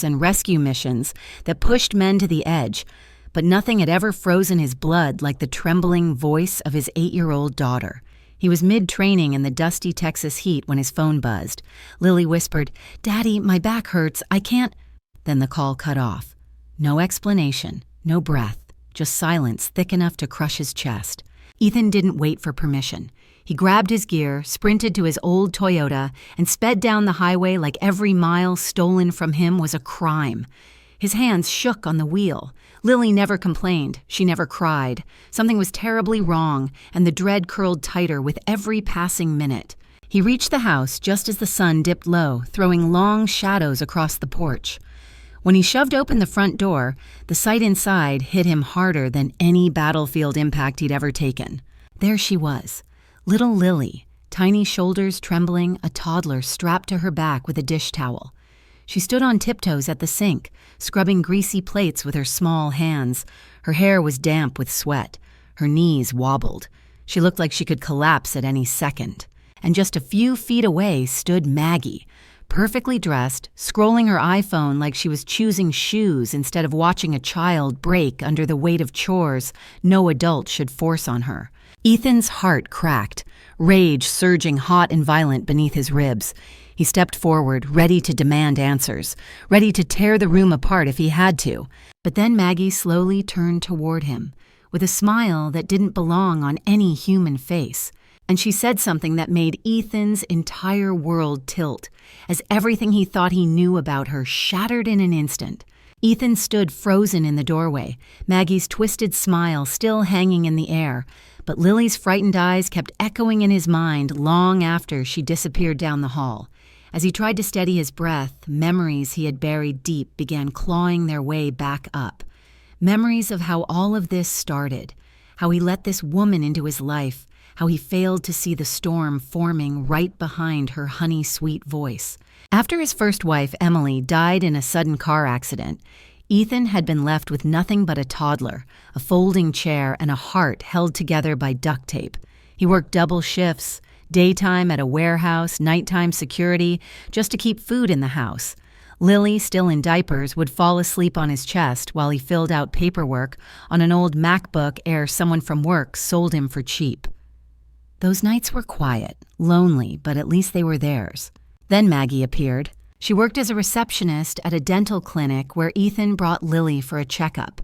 and rescue missions that pushed men to the edge, but nothing had ever frozen his blood like the trembling voice of his 8-year-old daughter. He was mid-training in the dusty Texas heat when his phone buzzed. Lily whispered, "Daddy, my back hurts, I can't—" Then the call cut off. No explanation, no breath, just silence thick enough to crush his chest. Ethan didn't wait for permission. He grabbed his gear, sprinted to his old Toyota, and sped down the highway like every mile stolen from him was a crime. His hands shook on the wheel. Lily never complained. She never cried. Something was terribly wrong, and the dread curled tighter with every passing minute. He reached the house just as the sun dipped low, throwing long shadows across the porch. When he shoved open the front door, the sight inside hit him harder than any battlefield impact he'd ever taken. There she was. Little Lily, tiny shoulders trembling, a toddler strapped to her back with a dish towel. She stood on tiptoes at the sink, scrubbing greasy plates with her small hands. Her hair was damp with sweat. Her knees wobbled. She looked like she could collapse at any second. And just a few feet away stood Maggie, perfectly dressed, scrolling her iPhone like she was choosing shoes instead of watching a child break under the weight of chores no adult should force on her. Ethan's heart cracked, rage surging hot and violent beneath his ribs. He stepped forward, ready to demand answers, ready to tear the room apart if he had to. But then Maggie slowly turned toward him, with a smile that didn't belong on any human face. And she said something that made Ethan's entire world tilt, as everything he thought he knew about her shattered in an instant. Ethan stood frozen in the doorway, Maggie's twisted smile still hanging in the air, but Lily's frightened eyes kept echoing in his mind long after she disappeared down the hall. As he tried to steady his breath, memories he had buried deep began clawing their way back up. Memories of how all of this started, how he let this woman into his life, how he failed to see the storm forming right behind her honey-sweet voice. After his first wife, Emily, died in a sudden car accident, Ethan had been left with nothing but a toddler, a folding chair, and a heart held together by duct tape. He worked double shifts, daytime at a warehouse, nighttime security, just to keep food in the house. Lily, still in diapers, would fall asleep on his chest while he filled out paperwork on an old MacBook Air someone from work sold him for cheap. Those nights were quiet, lonely, but at least they were theirs. Then Maggie appeared. She worked as a receptionist at a dental clinic where Ethan brought Lily for a checkup.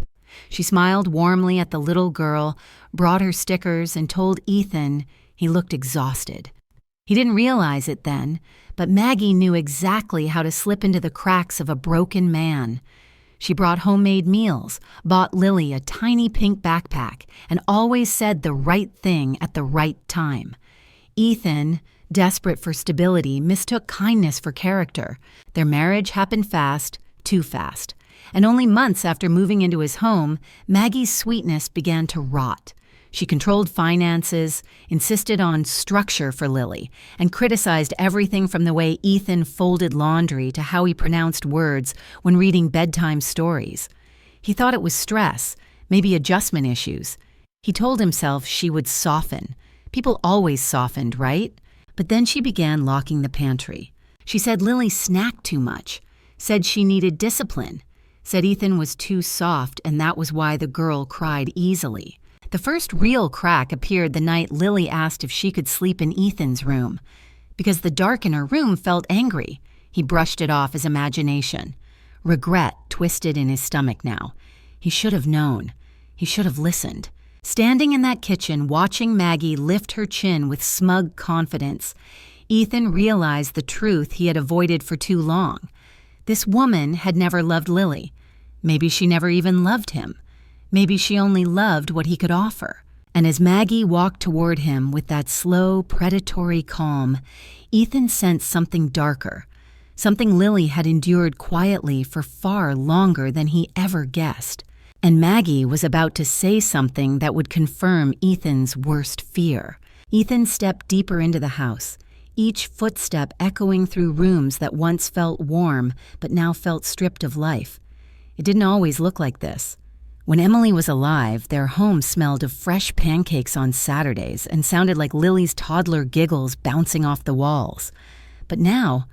She smiled warmly at the little girl, brought her stickers, and told Ethan he looked exhausted. He didn't realize it then, but Maggie knew exactly how to slip into the cracks of a broken man. She brought homemade meals, bought Lily a tiny pink backpack, and always said the right thing at the right time. Ethan, desperate for stability, mistook kindness for character. Their marriage happened fast, too fast. And only months after moving into his home, Maggie's sweetness began to rot. She controlled finances, insisted on structure for Lily, and criticized everything from the way Ethan folded laundry to how he pronounced words when reading bedtime stories. He thought it was stress, maybe adjustment issues. He told himself she would soften. People always softened, right? But then she began locking the pantry. She said Lily snacked too much, said she needed discipline, said Ethan was too soft and that was why the girl cried easily. The first real crack appeared the night Lily asked if she could sleep in Ethan's room. Because the dark in her room felt angry, he brushed it off as imagination. Regret twisted in his stomach now. He should have known. He should have listened. Standing in that kitchen, watching Maggie lift her chin with smug confidence, Ethan realized the truth he had avoided for too long. This woman had never loved Lily. Maybe she never even loved him. Maybe she only loved what he could offer. And as Maggie walked toward him with that slow, predatory calm, Ethan sensed something darker, something Lily had endured quietly for far longer than he ever guessed. And Maggie was about to say something that would confirm Ethan's worst fear. Ethan stepped deeper into the house, each footstep echoing through rooms that once felt warm but now felt stripped of life. It didn't always look like this. When Emily was alive, their home smelled of fresh pancakes on Saturdays and sounded like Lily's toddler giggles bouncing off the walls. But now,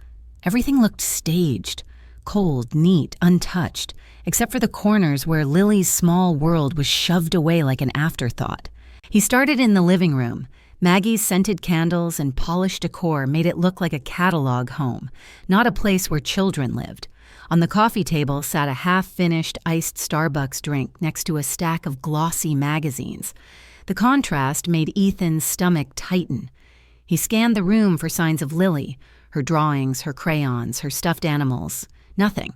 everything looked staged, cold, neat, untouched, except for the corners where Lily's small world was shoved away like an afterthought. He started in the living room. Maggie's scented candles and polished decor made it look like a catalog home, not a place where children lived. On the coffee table sat a half-finished iced Starbucks drink next to a stack of glossy magazines. The contrast made Ethan's stomach tighten. He scanned the room for signs of Lily, her drawings, her crayons, her stuffed animals. Nothing.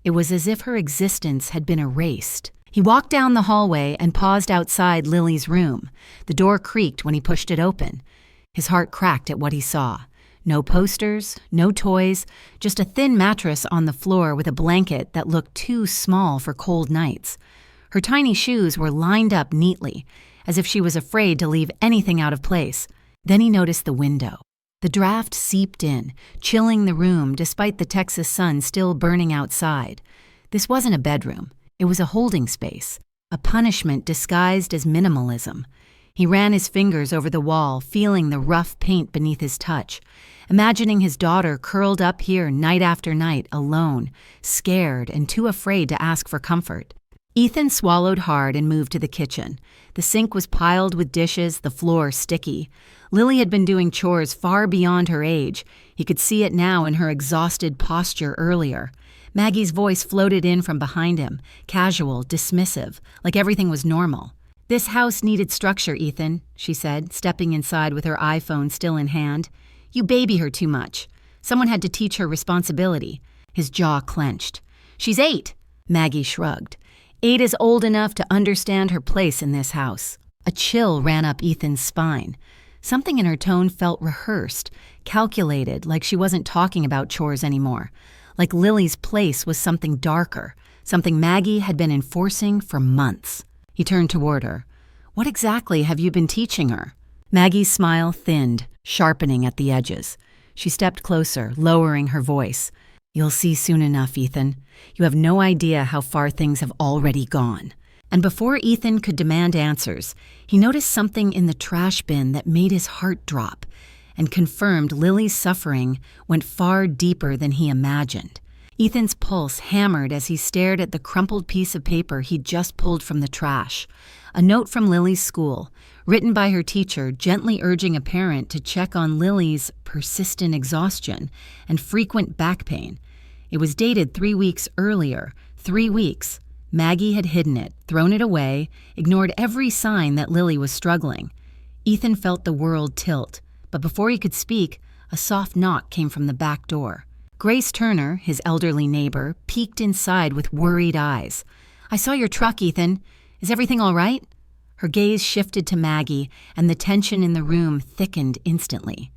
It was as if her existence had been erased. He walked down the hallway and paused outside Lily's room. The door creaked when he pushed it open. His heart cracked at what he saw. No posters, no toys, just a thin mattress on the floor with a blanket that looked too small for cold nights. Her tiny shoes were lined up neatly, as if she was afraid to leave anything out of place. Then he noticed the window. The draft seeped in, chilling the room despite the Texas sun still burning outside. This wasn't a bedroom. It was a holding space, a punishment disguised as minimalism. He ran his fingers over the wall, feeling the rough paint beneath his touch, imagining his daughter curled up here night after night, alone, scared and too afraid to ask for comfort. Ethan swallowed hard and moved to the kitchen. The sink was piled with dishes, the floor sticky. Lily had been doing chores far beyond her age. He could see it now in her exhausted posture earlier. Maggie's voice floated in from behind him, casual, dismissive, like everything was normal. "This house needed structure, Ethan," she said, stepping inside with her iPhone still in hand. "You baby her too much. Someone had to teach her responsibility." His jaw clenched. "She's 8. Maggie shrugged. 8 is old enough to understand her place in this house. A chill ran up Ethan's spine. Something in her tone felt rehearsed, calculated, like she wasn't talking about chores anymore. Like Lily's place was something darker, something Maggie had been enforcing for months. He turned toward her. "What exactly have you been teaching her?" Maggie's smile thinned, sharpening at the edges. She stepped closer, lowering her voice. "You'll see soon enough, Ethan. You have no idea how far things have already gone." And before Ethan could demand answers, he noticed something in the trash bin that made his heart drop and confirmed Lily's suffering went far deeper than he imagined. Ethan's pulse hammered as he stared at the crumpled piece of paper he'd just pulled from the trash. A note from Lily's school, written by her teacher, gently urging a parent to check on Lily's persistent exhaustion and frequent back pain. It was dated 3 weeks earlier. 3 weeks. Maggie had hidden it, thrown it away, ignored every sign that Lily was struggling. Ethan felt the world tilt, but before he could speak, a soft knock came from the back door. Grace Turner, his elderly neighbor, peeked inside with worried eyes. "I saw your truck, Ethan. Is everything all right?" Her gaze shifted to Maggie, and the tension in the room thickened instantly.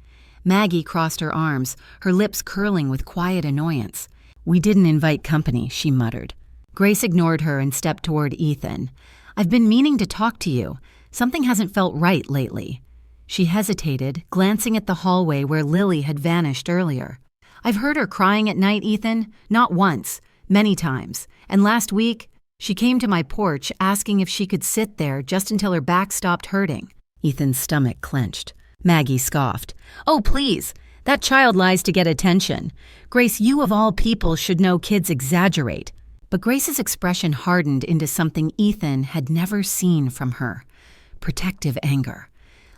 Maggie crossed her arms, her lips curling with quiet annoyance. "We didn't invite company," she muttered. Grace ignored her and stepped toward Ethan. "I've been meaning to talk to you. Something hasn't felt right lately." She hesitated, glancing at the hallway where Lily had vanished earlier. "I've heard her crying at night, Ethan. Not once. Many times. And last week, she came to my porch asking if she could sit there just until her back stopped hurting." Ethan's stomach clenched. Maggie scoffed. "Oh, please. That child lies to get attention. Grace, you of all people should know kids exaggerate." But Grace's expression hardened into something Ethan had never seen from her. Protective anger.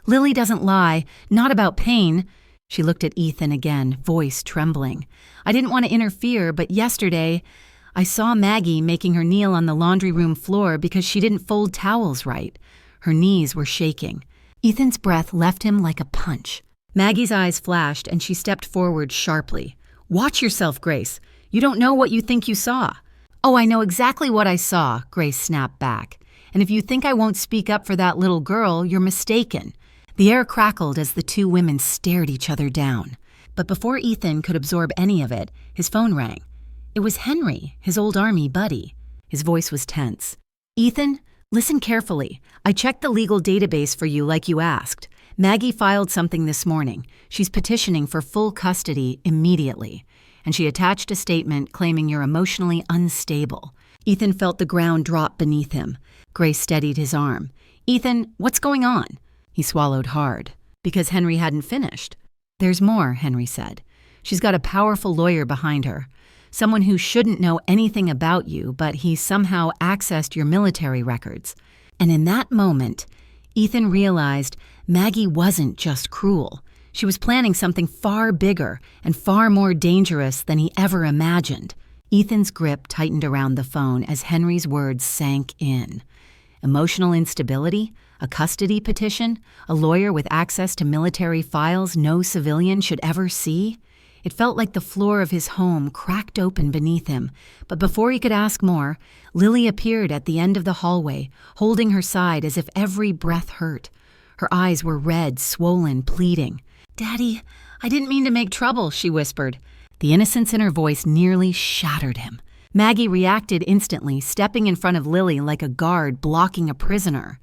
"Lily doesn't lie. Not about pain." She looked at Ethan again, voice trembling. "I didn't want to interfere, but yesterday, I saw Maggie making her kneel on the laundry room floor because she didn't fold towels right. Her knees were shaking." Ethan's breath left him like a punch. Maggie's eyes flashed and she stepped forward sharply. "Watch yourself, Grace. You don't know what you think you saw." "Oh, I know exactly what I saw," Grace snapped back. "And if you think I won't speak up for that little girl, you're mistaken." The air crackled as the two women stared each other down. But before Ethan could absorb any of it, his phone rang. It was Henry, his old army buddy. His voice was tense. "Ethan, listen carefully. I checked the legal database for you like you asked. Maggie filed something this morning. She's petitioning for full custody immediately. And she attached a statement claiming you're emotionally unstable." Ethan felt the ground drop beneath him. Grace steadied his arm. "Ethan, what's going on?" He swallowed hard, because Henry hadn't finished. "There's more," Henry said. "She's got a powerful lawyer behind her. someone who shouldn't know anything about you, but he somehow accessed your military records. And in that moment, Ethan realized Maggie wasn't just cruel. She was planning something far bigger and far more dangerous than he ever imagined. Ethan's grip tightened around the phone as Henry's words sank in. Emotional instability, a custody petition, a lawyer with access to military files no civilian should ever see. It felt like the floor of his home cracked open beneath him, but before he could ask more, Lily appeared at the end of the hallway, holding her side as if every breath hurt. Her eyes were red, swollen, pleading. "Daddy, I didn't mean to make trouble," she whispered. The innocence in her voice nearly shattered him. Maggie reacted instantly, stepping in front of Lily like a guard blocking a prisoner.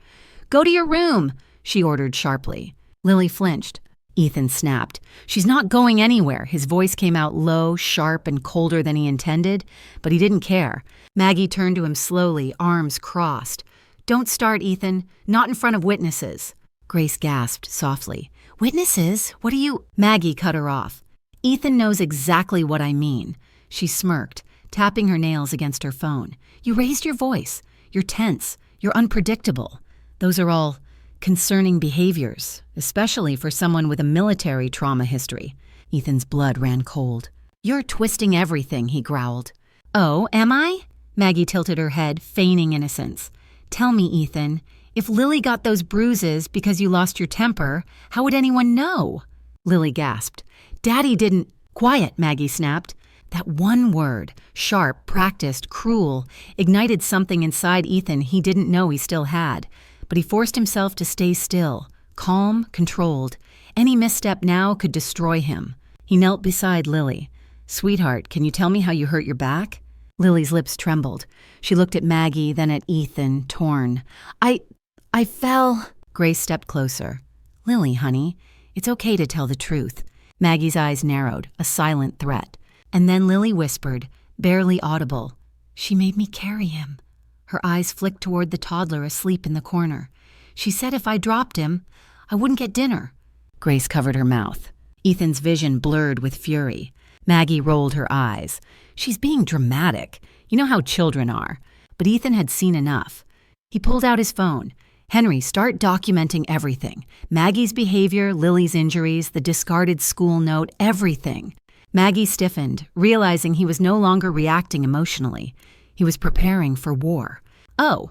"Go to your room," she ordered sharply. Lily flinched. Ethan snapped. "She's not going anywhere." His voice came out low, sharp, and colder than he intended, but he didn't care. Maggie turned to him slowly, arms crossed. "Don't start, Ethan. Not in front of witnesses." Grace gasped softly. "Witnesses? What do you—" Maggie cut her off. "Ethan knows exactly what I mean." She smirked, tapping her nails against her phone. "You raised your voice. You're tense. You're unpredictable. Those are all concerning behaviors, especially for someone with a military trauma history." Ethan's blood ran cold. "You're twisting everything," he growled. "Oh, am I?" Maggie tilted her head, feigning innocence. "Tell me, Ethan, if Lily got those bruises because you lost your temper, how would anyone know?" Lily gasped. "Daddy didn't—" "Quiet," Maggie snapped. That one word, sharp, practiced, cruel, ignited something inside Ethan he didn't know he still had. But he forced himself to stay still, calm, controlled. Any misstep now could destroy him. He knelt beside Lily. "Sweetheart, can you tell me how you hurt your back?" Lily's lips trembled. She looked at Maggie, then at Ethan, torn. I fell." Grace stepped closer. "Lily, honey, it's okay to tell the truth." Maggie's eyes narrowed, a silent threat. And then Lily whispered, barely audible, "She made me carry him." Her eyes flicked toward the toddler asleep in the corner. "She said if I dropped him, I wouldn't get dinner." Grace covered her mouth. Ethan's vision blurred with fury. Maggie rolled her eyes. "She's being dramatic. You know how children are." But Ethan had seen enough. He pulled out his phone. "Henry, start documenting everything. Maggie's behavior, Lily's injuries, the discarded school note, everything." Maggie stiffened, realizing he was no longer reacting emotionally. He was preparing for war. "Oh,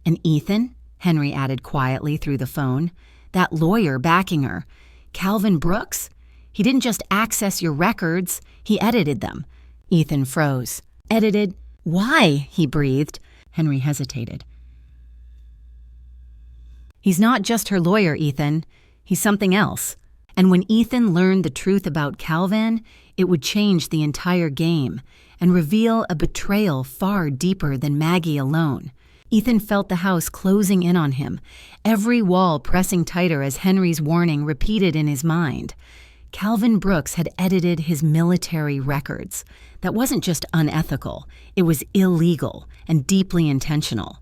and Ethan?" Henry added quietly through the phone. "That lawyer backing her. Calvin Brooks? He didn't just access your records, he edited them." Ethan froze. "Edited? Why?" he breathed. Henry hesitated. "He's not just her lawyer, Ethan. He's something else." And when Ethan learned the truth about Calvin, it would change the entire game and reveal a betrayal far deeper than Maggie alone. Ethan felt the house closing in on him, every wall pressing tighter as Henry's warning repeated in his mind. Calvin Brooks had edited his military records. That wasn't just unethical, it was illegal and deeply intentional.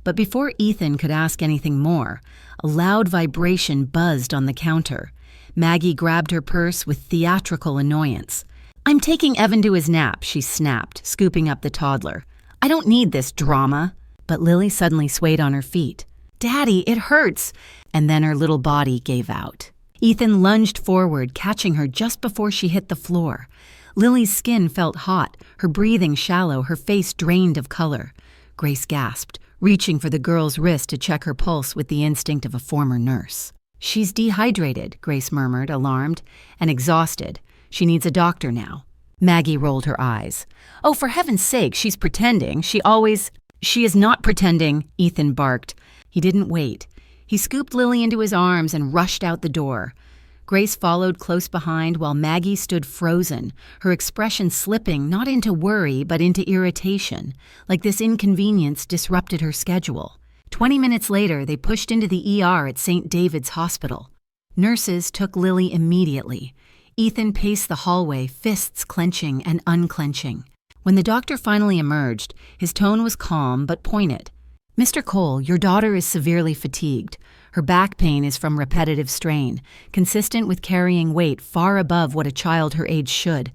But before Ethan could ask anything more, a loud vibration buzzed on the counter. Maggie grabbed her purse with theatrical annoyance. "I'm taking Evan to his nap," she snapped, scooping up the toddler. "I don't need this drama." But Lily suddenly swayed on her feet. "Daddy, it hurts." And then her little body gave out. Ethan lunged forward, catching her just before she hit the floor. Lily's skin felt hot, her breathing shallow, her face drained of color. Grace gasped, reaching for the girl's wrist to check her pulse with the instinct of a former nurse. "She's dehydrated," Grace murmured, alarmed, "and exhausted. She needs a doctor now." Maggie rolled her eyes. "Oh, for heaven's sake, she's pretending. She is not pretending," Ethan barked. He didn't wait. He scooped Lily into his arms and rushed out the door. Grace followed close behind while Maggie stood frozen, her expression slipping not into worry but into irritation, like this inconvenience disrupted her schedule. 20 minutes later, they pushed into the ER at St. David's Hospital. Nurses took Lily immediately. Ethan paced the hallway, fists clenching and unclenching. When the doctor finally emerged, his tone was calm but pointed. "Mr. Cole, your daughter is severely fatigued. Her back pain is from repetitive strain, consistent with carrying weight far above what a child her age should.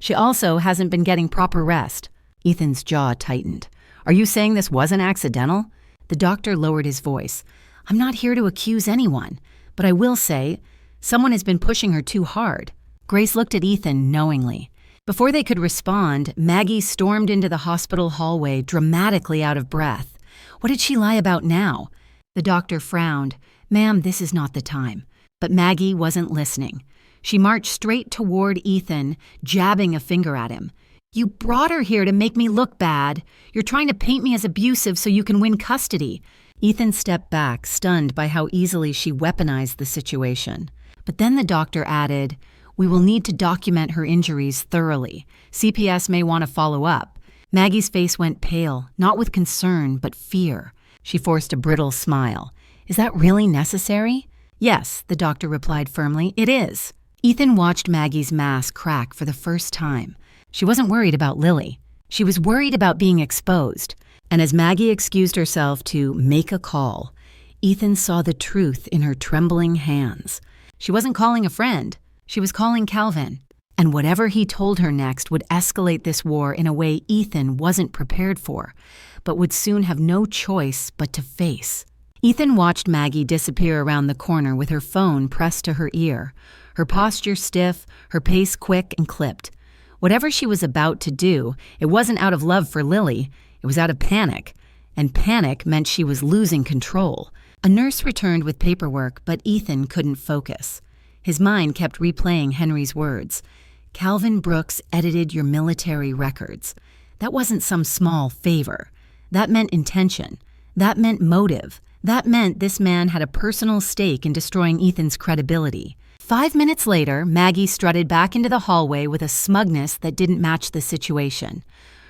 She also hasn't been getting proper rest. Ethan's jaw tightened. Are you saying this wasn't accidental? The doctor lowered his voice. I'm not here to accuse anyone, but I will say, someone has been pushing her too hard. Grace looked at Ethan knowingly. Before they could respond, Maggie stormed into the hospital hallway, dramatically out of breath. What did she lie about now? The doctor frowned. Ma'am, this is not the time. But Maggie wasn't listening. She marched straight toward Ethan, jabbing a finger at him. You brought her here to make me look bad. You're trying to paint me as abusive so you can win custody. Ethan stepped back, stunned by how easily she weaponized the situation. But then the doctor added, we will need to document her injuries thoroughly. CPS may want to follow up. Maggie's face went pale, not with concern, but fear. She forced a brittle smile. Is that really necessary? Yes, the doctor replied firmly, it is. Ethan watched Maggie's mask crack for the first time. She wasn't worried about Lily. She was worried about being exposed. And as Maggie excused herself to make a call, Ethan saw the truth in her trembling hands. She wasn't calling a friend. She was calling Calvin. And whatever he told her next would escalate this war in a way Ethan wasn't prepared for, but would soon have no choice but to face. Ethan watched Maggie disappear around the corner with her phone pressed to her ear, her posture stiff, her pace quick and clipped. Whatever she was about to do, it wasn't out of love for Lily, it was out of panic. And panic meant she was losing control. A nurse returned with paperwork, but Ethan couldn't focus. His mind kept replaying Henry's words. Calvin Brooks edited your military records. That wasn't some small favor. That meant intention. That meant motive. That meant this man had a personal stake in destroying Ethan's credibility. 5 minutes later, Maggie strutted back into the hallway with a smugness that didn't match the situation.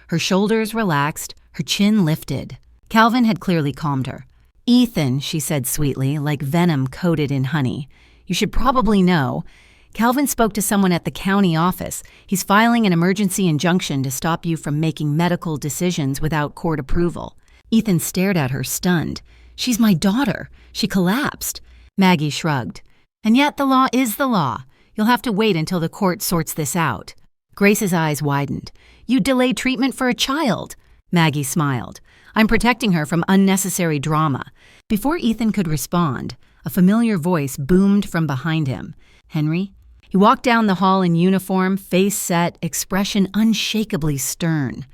Her shoulders relaxed, her chin lifted. Calvin had clearly calmed her. Ethan, she said sweetly, like venom coated in honey. You should probably know. Calvin spoke to someone at the county office. He's filing an emergency injunction to stop you from making medical decisions without court approval. Ethan stared at her, stunned. She's my daughter. She collapsed. Maggie shrugged. And yet the law is the law. You'll have to wait until the court sorts this out. Grace's eyes widened. You delay treatment for a child. Maggie smiled. I'm protecting her from unnecessary drama. Before Ethan could respond, a familiar voice boomed from behind him. Henry? He walked down the hall in uniform, face set, expression unshakably stern.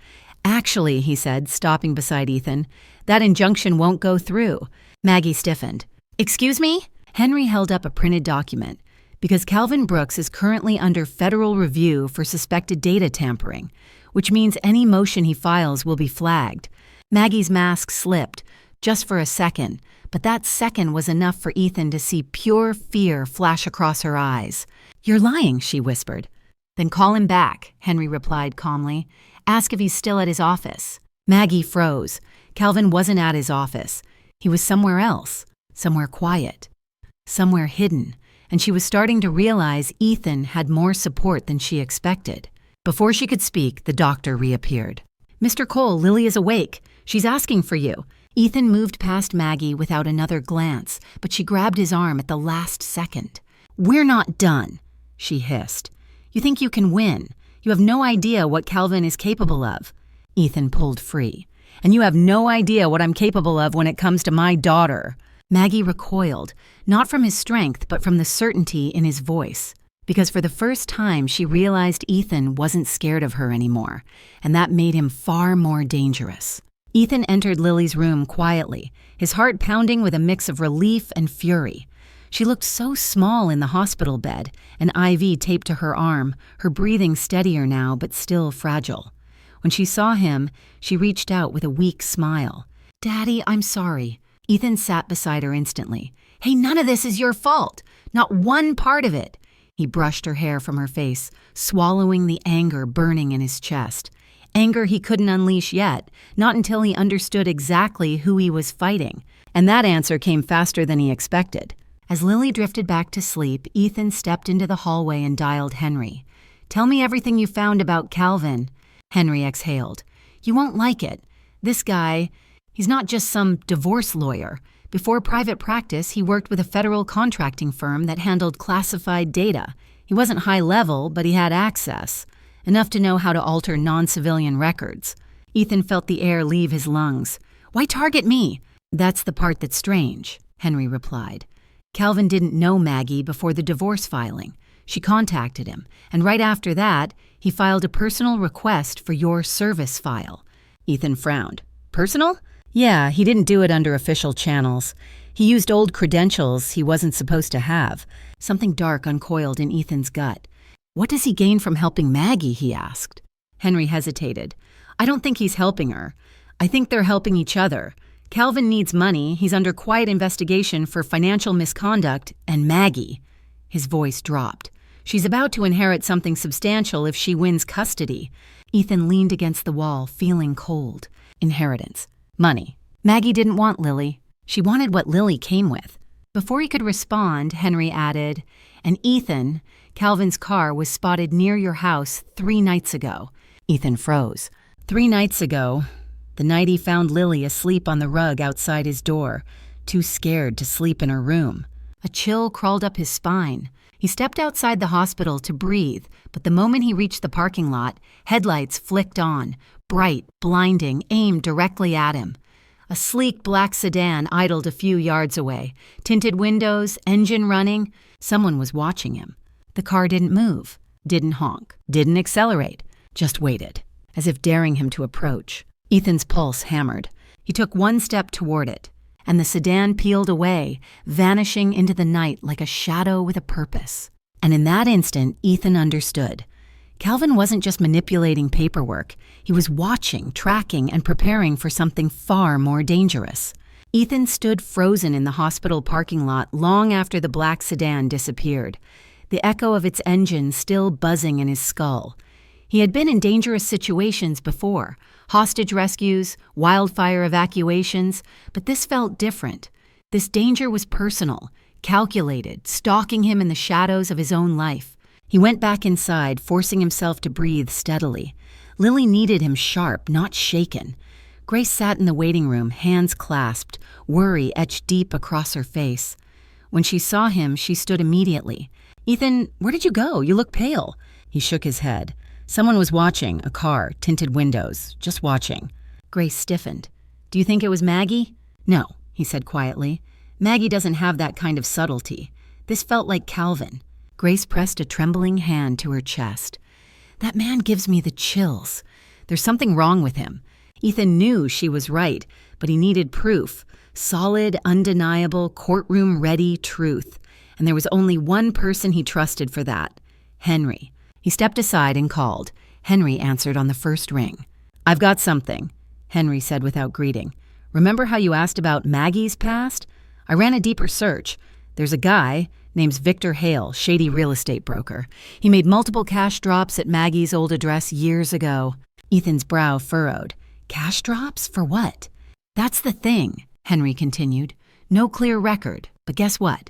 Actually, he said, stopping beside Ethan, that injunction won't go through. Maggie stiffened. Excuse me? Henry held up a printed document. Because Calvin Brooks is currently under federal review for suspected data tampering, which means any motion he files will be flagged. Maggie's mask slipped, just for a second, but that second was enough for Ethan to see pure fear flash across her eyes. You're lying, she whispered. Then call him back, Henry replied calmly. Ask if he's still at his office. Maggie froze. Calvin wasn't at his office. He was somewhere else, somewhere quiet, somewhere hidden, and she was starting to realize Ethan had more support than she expected. Before she could speak, the doctor reappeared. Mr. Cole, Lily is awake. She's asking for you. Ethan moved past Maggie without another glance, but she grabbed his arm at the last second. We're not done, she hissed. You think you can win. You have no idea what Calvin is capable of. Ethan pulled free. And you have no idea what I'm capable of when it comes to my daughter. Maggie recoiled, not from his strength, but from the certainty in his voice. Because for the first time, she realized Ethan wasn't scared of her anymore, and that made him far more dangerous. Ethan entered Lily's room quietly, his heart pounding with a mix of relief and fury. She looked so small in the hospital bed, an IV taped to her arm, her breathing steadier now but still fragile. When she saw him, she reached out with a weak smile. Daddy, I'm sorry. Ethan sat beside her instantly. Hey, none of this is your fault. Not one part of it. He brushed her hair from her face, swallowing the anger burning in his chest. Anger he couldn't unleash yet, not until he understood exactly who he was fighting. And that answer came faster than he expected. As Lily drifted back to sleep, Ethan stepped into the hallway and dialed Henry. Tell me everything you found about Calvin. Henry exhaled. You won't like it. This guy, he's not just some divorce lawyer. Before private practice, he worked with a federal contracting firm that handled classified data. He wasn't high level, but he had access. enough to know how to alter non-civilian records. Ethan felt the air leave his lungs. "Why target me?" "That's the part that's strange," Henry replied. Calvin didn't know Maggie before the divorce filing. She contacted him, and right after that, he filed a personal request for your service file. Ethan frowned. "Personal?" "Yeah, he didn't do it under official channels. He used old credentials he wasn't supposed to have." Something dark uncoiled in Ethan's gut. "What does he gain from helping Maggie?" he asked. Henry hesitated. "I don't think he's helping her. I think they're helping each other. Calvin needs money, he's under quiet investigation for financial misconduct, and Maggie." His voice dropped. "She's about to inherit something substantial if she wins custody." Ethan leaned against the wall, feeling cold. Inheritance. Money. Maggie didn't want Lily. She wanted what Lily came with. Before he could respond, Henry added, "And Ethan, Calvin's car was spotted near your house 3 nights ago." Ethan froze. 3 nights ago, the night he found Lily asleep on the rug outside his door, too scared to sleep in her room. A chill crawled up his spine. He stepped outside the hospital to breathe, but the moment he reached the parking lot, headlights flicked on, bright, blinding, aimed directly at him. A sleek black sedan idled a few yards away, tinted windows, engine running. Someone was watching him. The car didn't move, didn't honk, didn't accelerate, just waited, as if daring him to approach. Ethan's pulse hammered. He took 1 step toward it, and the sedan peeled away, vanishing into the night like a shadow with a purpose. And in that instant, Ethan understood. Calvin wasn't just manipulating paperwork. He was watching, tracking, and preparing for something far more dangerous. Ethan stood frozen in the hospital parking lot long after the black sedan disappeared, the echo of its engine still buzzing in his skull. He had been in dangerous situations before, hostage rescues, wildfire evacuations, but this felt different. This danger was personal, calculated, stalking him in the shadows of his own life. He went back inside, forcing himself to breathe steadily. Lily needed him sharp, not shaken. Grace sat in the waiting room, hands clasped, worry etched deep across her face. When she saw him, she stood immediately. "Ethan, where did you go? You look pale." He shook his head. "Someone was watching, a car, tinted windows, just watching." Grace stiffened. "Do you think it was Maggie?" "No," he said quietly. "Maggie doesn't have that kind of subtlety. This felt like Calvin." Grace pressed a trembling hand to her chest. "That man gives me the chills. There's something wrong with him." Ethan knew she was right, but he needed proof. Solid, undeniable, courtroom-ready truth. And there was only one person he trusted for that. Henry. He stepped aside and called. Henry answered on the first ring. "I've got something," Henry said without greeting. "Remember how you asked about Maggie's past? I ran a deeper search. There's a guy, name's Victor Hale, shady real estate broker. He made multiple cash drops at Maggie's old address years ago." Ethan's brow furrowed. "Cash drops? For what?" "That's the thing," Henry continued. "No clear record, but guess what?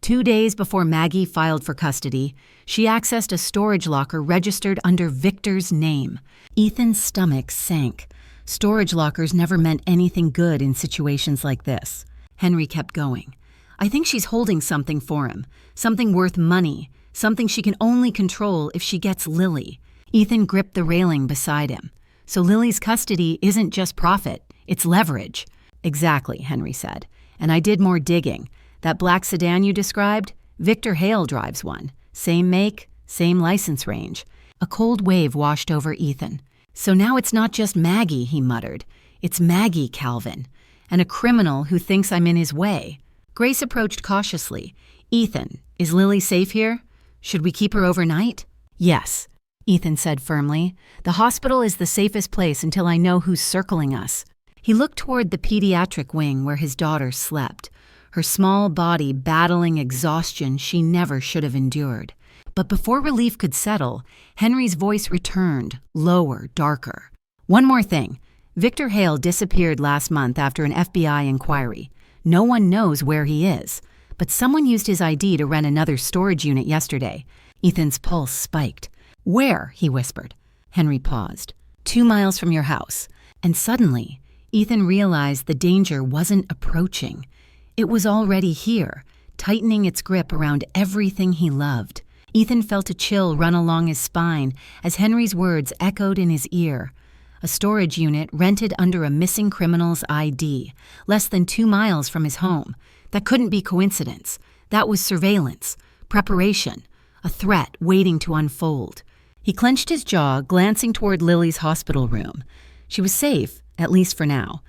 2 days before Maggie filed for custody, she accessed a storage locker registered under Victor's name." Ethan's stomach sank. Storage lockers never meant anything good in situations like this. Henry kept going. "I think she's holding something for him, something worth money, something she can only control if she gets Lily." Ethan gripped the railing beside him. "So Lily's custody isn't just profit, it's leverage." "Exactly," Henry said. "And I did more digging. That black sedan you described, Victor Hale drives one. Same make, same license range." A cold wave washed over Ethan. "So now it's not just Maggie," he muttered. "It's Maggie Calvin, and a criminal who thinks I'm in his way." Grace approached cautiously. "Ethan, is Lily safe here? Should we keep her overnight?" "Yes," Ethan said firmly. "The hospital is the safest place until I know who's circling us." He looked toward the pediatric wing where his daughter slept, her small body battling exhaustion she never should have endured. But before relief could settle, Henry's voice returned, lower, darker. "One more thing. Victor Hale disappeared last month after an FBI inquiry. No one knows where he is, but someone used his ID to rent another storage unit yesterday." Ethan's pulse spiked. "Where?" he whispered. Henry paused. 2 miles from your house." And suddenly, Ethan realized the danger wasn't approaching. It was already here, tightening its grip around everything he loved. Ethan felt a chill run along his spine as Henry's words echoed in his ear. A storage unit rented under a missing criminal's ID, less than 2 miles from his home. That couldn't be coincidence. That was surveillance, preparation, a threat waiting to unfold. He clenched his jaw, glancing toward Lily's hospital room. She was safe, at least for now.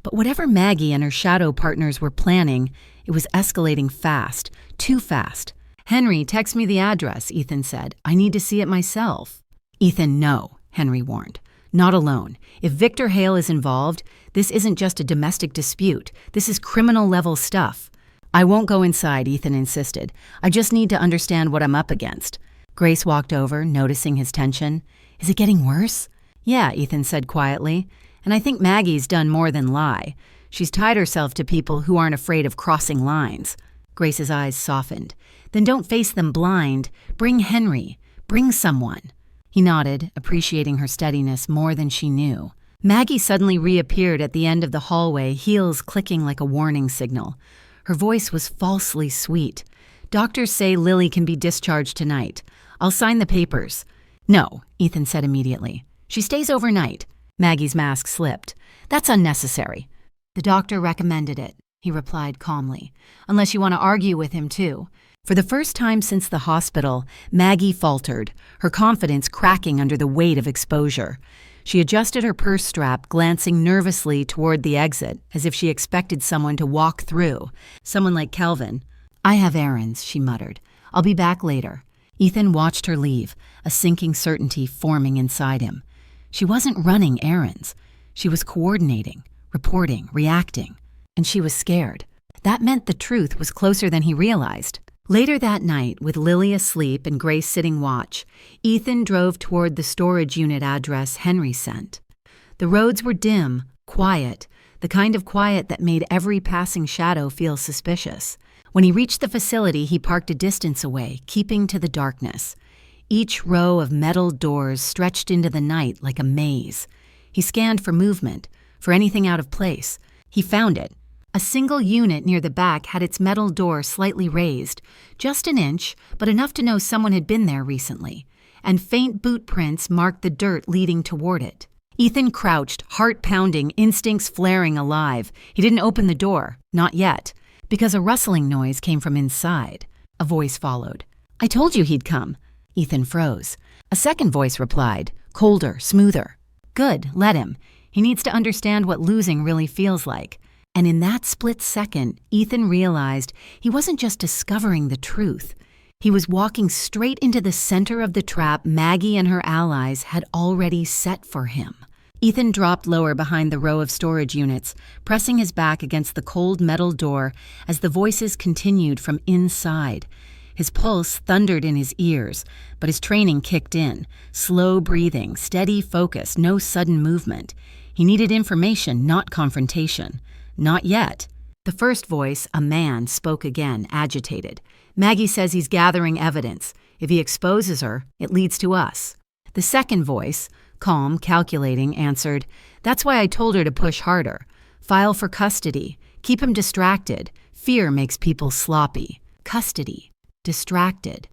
But whatever Maggie and her shadow partners were planning, it was escalating fast, too fast. "Henry, text me the address," Ethan said. "I need to see it myself." "Ethan, no," Henry warned. "Not alone. If Victor Hale is involved, this isn't just a domestic dispute. This is criminal-level stuff." "I won't go inside," Ethan insisted. "I just need to understand what I'm up against." Grace walked over, noticing his tension. "Is it getting worse?" "Yeah," Ethan said quietly. "And I think Maggie's done more than lie. She's tied herself to people who aren't afraid of crossing lines." Grace's eyes softened. "Then don't face them blind. Bring Henry. Bring someone." He nodded, appreciating her steadiness more than she knew. Maggie suddenly reappeared at the end of the hallway, heels clicking like a warning signal. Her voice was falsely sweet. "Doctors say Lily can be discharged tonight. I'll sign the papers." "No," Ethan said immediately. "She stays overnight." Maggie's mask slipped. "That's unnecessary." "The doctor recommended it," he replied calmly. "Unless you want to argue with him, too." For the first time since the hospital, Maggie faltered, her confidence cracking under the weight of exposure. She adjusted her purse strap, glancing nervously toward the exit, as if she expected someone to walk through. Someone like Kelvin. "I have errands," she muttered. "I'll be back later." Ethan watched her leave, a sinking certainty forming inside him. She wasn't running errands. She was coordinating, reporting, reacting. And she was scared. That meant the truth was closer than he realized. Later that night, with Lily asleep and Grace sitting watch, Ethan drove toward the storage unit address Henry sent. The roads were dim, quiet, the kind of quiet that made every passing shadow feel suspicious. When he reached the facility, he parked a distance away, keeping to the darkness. Each row of metal doors stretched into the night like a maze. He scanned for movement, for anything out of place. He found it. A single unit near the back had its metal door slightly raised, just an inch, but enough to know someone had been there recently, and faint boot prints marked the dirt leading toward it. Ethan crouched, heart pounding, instincts flaring alive. He didn't open the door, not yet, because a rustling noise came from inside. A voice followed. "I told you he'd come." Ethan froze. A second voice replied, colder, smoother. "Good, let him. He needs to understand what losing really feels like." And in that split second, Ethan realized he wasn't just discovering the truth. He was walking straight into the center of the trap Maggie and her allies had already set for him. Ethan dropped lower behind the row of storage units, pressing his back against the cold metal door as the voices continued from inside. His pulse thundered in his ears, but his training kicked in. Slow breathing, steady focus, no sudden movement. He needed information, not confrontation. Not yet. The first voice, a man, spoke again, agitated. "Maggie says he's gathering evidence. If he exposes her, it leads to us." The second voice, calm, calculating, answered, "That's why I told her to push harder. File for custody. Keep him distracted. Fear makes people sloppy." Custody. Distracted.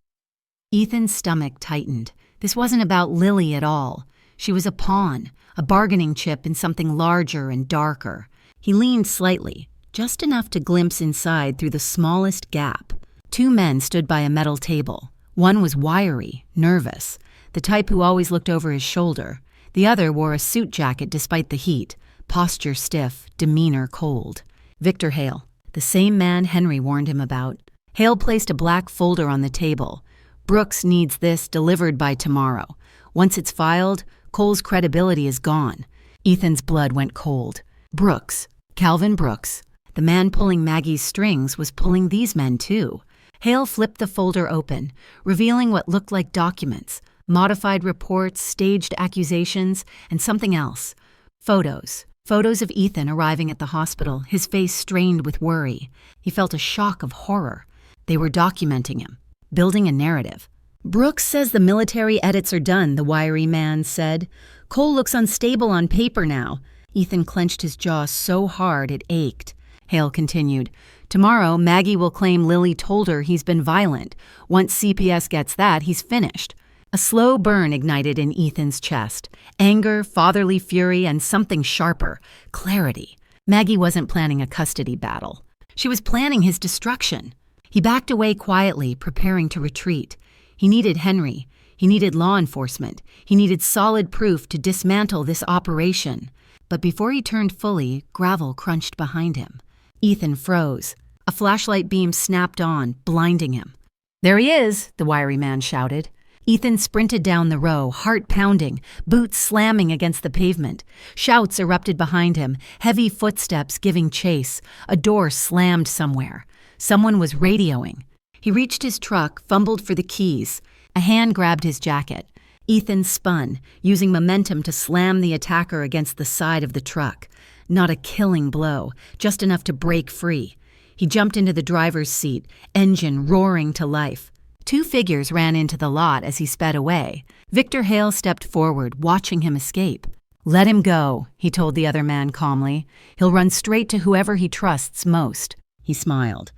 Ethan's stomach tightened. This wasn't about Lily at all. She was a pawn, a bargaining chip in something larger and darker. He leaned slightly, just enough to glimpse inside through the smallest gap. 2 men stood by a metal table. One was wiry, nervous, the type who always looked over his shoulder. The other wore a suit jacket despite the heat, posture stiff, demeanor cold. Victor Hale, the same man Henry warned him about. Hale placed a black folder on the table. "Brooks needs this delivered by tomorrow. Once it's filed, Cole's credibility is gone." Ethan's blood went cold. Brooks. Calvin Brooks, the man pulling Maggie's strings, was pulling these men too. Hale flipped the folder open, revealing what looked like documents, modified reports, staged accusations, and something else. Photos. Photos of Ethan arriving at the hospital, his face strained with worry. He felt a shock of horror. They were documenting him, building a narrative. "Brooks says the military edits are done," the wiry man said. "Cole looks unstable on paper now." Ethan clenched his jaw so hard it ached. Hale continued, Tomorrow, Maggie will claim Lily told her he's been violent. Once CPS gets that, he's finished. A slow burn ignited in Ethan's chest. Anger, fatherly fury, and something sharper. Clarity. Maggie wasn't planning a custody battle. She was planning his destruction. He backed away quietly, preparing to retreat. He needed Henry. He needed law enforcement. He needed solid proof to dismantle this operation. But before he turned fully, gravel crunched behind him. Ethan froze. A flashlight beam snapped on, blinding him. "There he is," the wiry man shouted. Ethan sprinted down the row, heart pounding, boots slamming against the pavement. Shouts erupted behind him, heavy footsteps giving chase. A door slammed somewhere. Someone was radioing. He reached his truck, fumbled for the keys. A hand grabbed his jacket. Ethan spun, using momentum to slam the attacker against the side of the truck. Not a killing blow, just enough to break free. He jumped into the driver's seat, engine roaring to life. Two figures ran into the lot as he sped away. Victor Hale stepped forward, watching him escape. "Let him go," he told the other man calmly. "He'll run straight to whoever he trusts most." He smiled.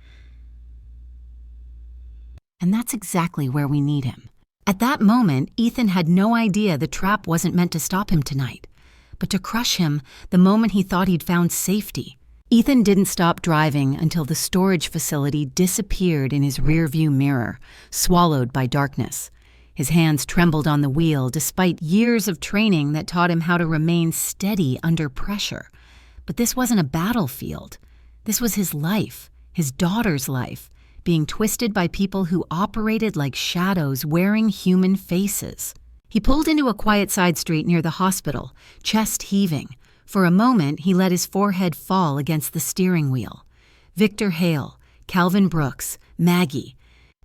And that's exactly where we need him. At that moment, Ethan had no idea the trap wasn't meant to stop him tonight, but to crush him the moment he thought he'd found safety. Ethan didn't stop driving until the storage facility disappeared in his rearview mirror, swallowed by darkness. His hands trembled on the wheel despite years of training that taught him how to remain steady under pressure. But this wasn't a battlefield. This was his life, his daughter's life, being twisted by people who operated like shadows wearing human faces. He pulled into a quiet side street near the hospital, chest heaving. For a moment, he let his forehead fall against the steering wheel. Victor Hale, Calvin Brooks, Maggie.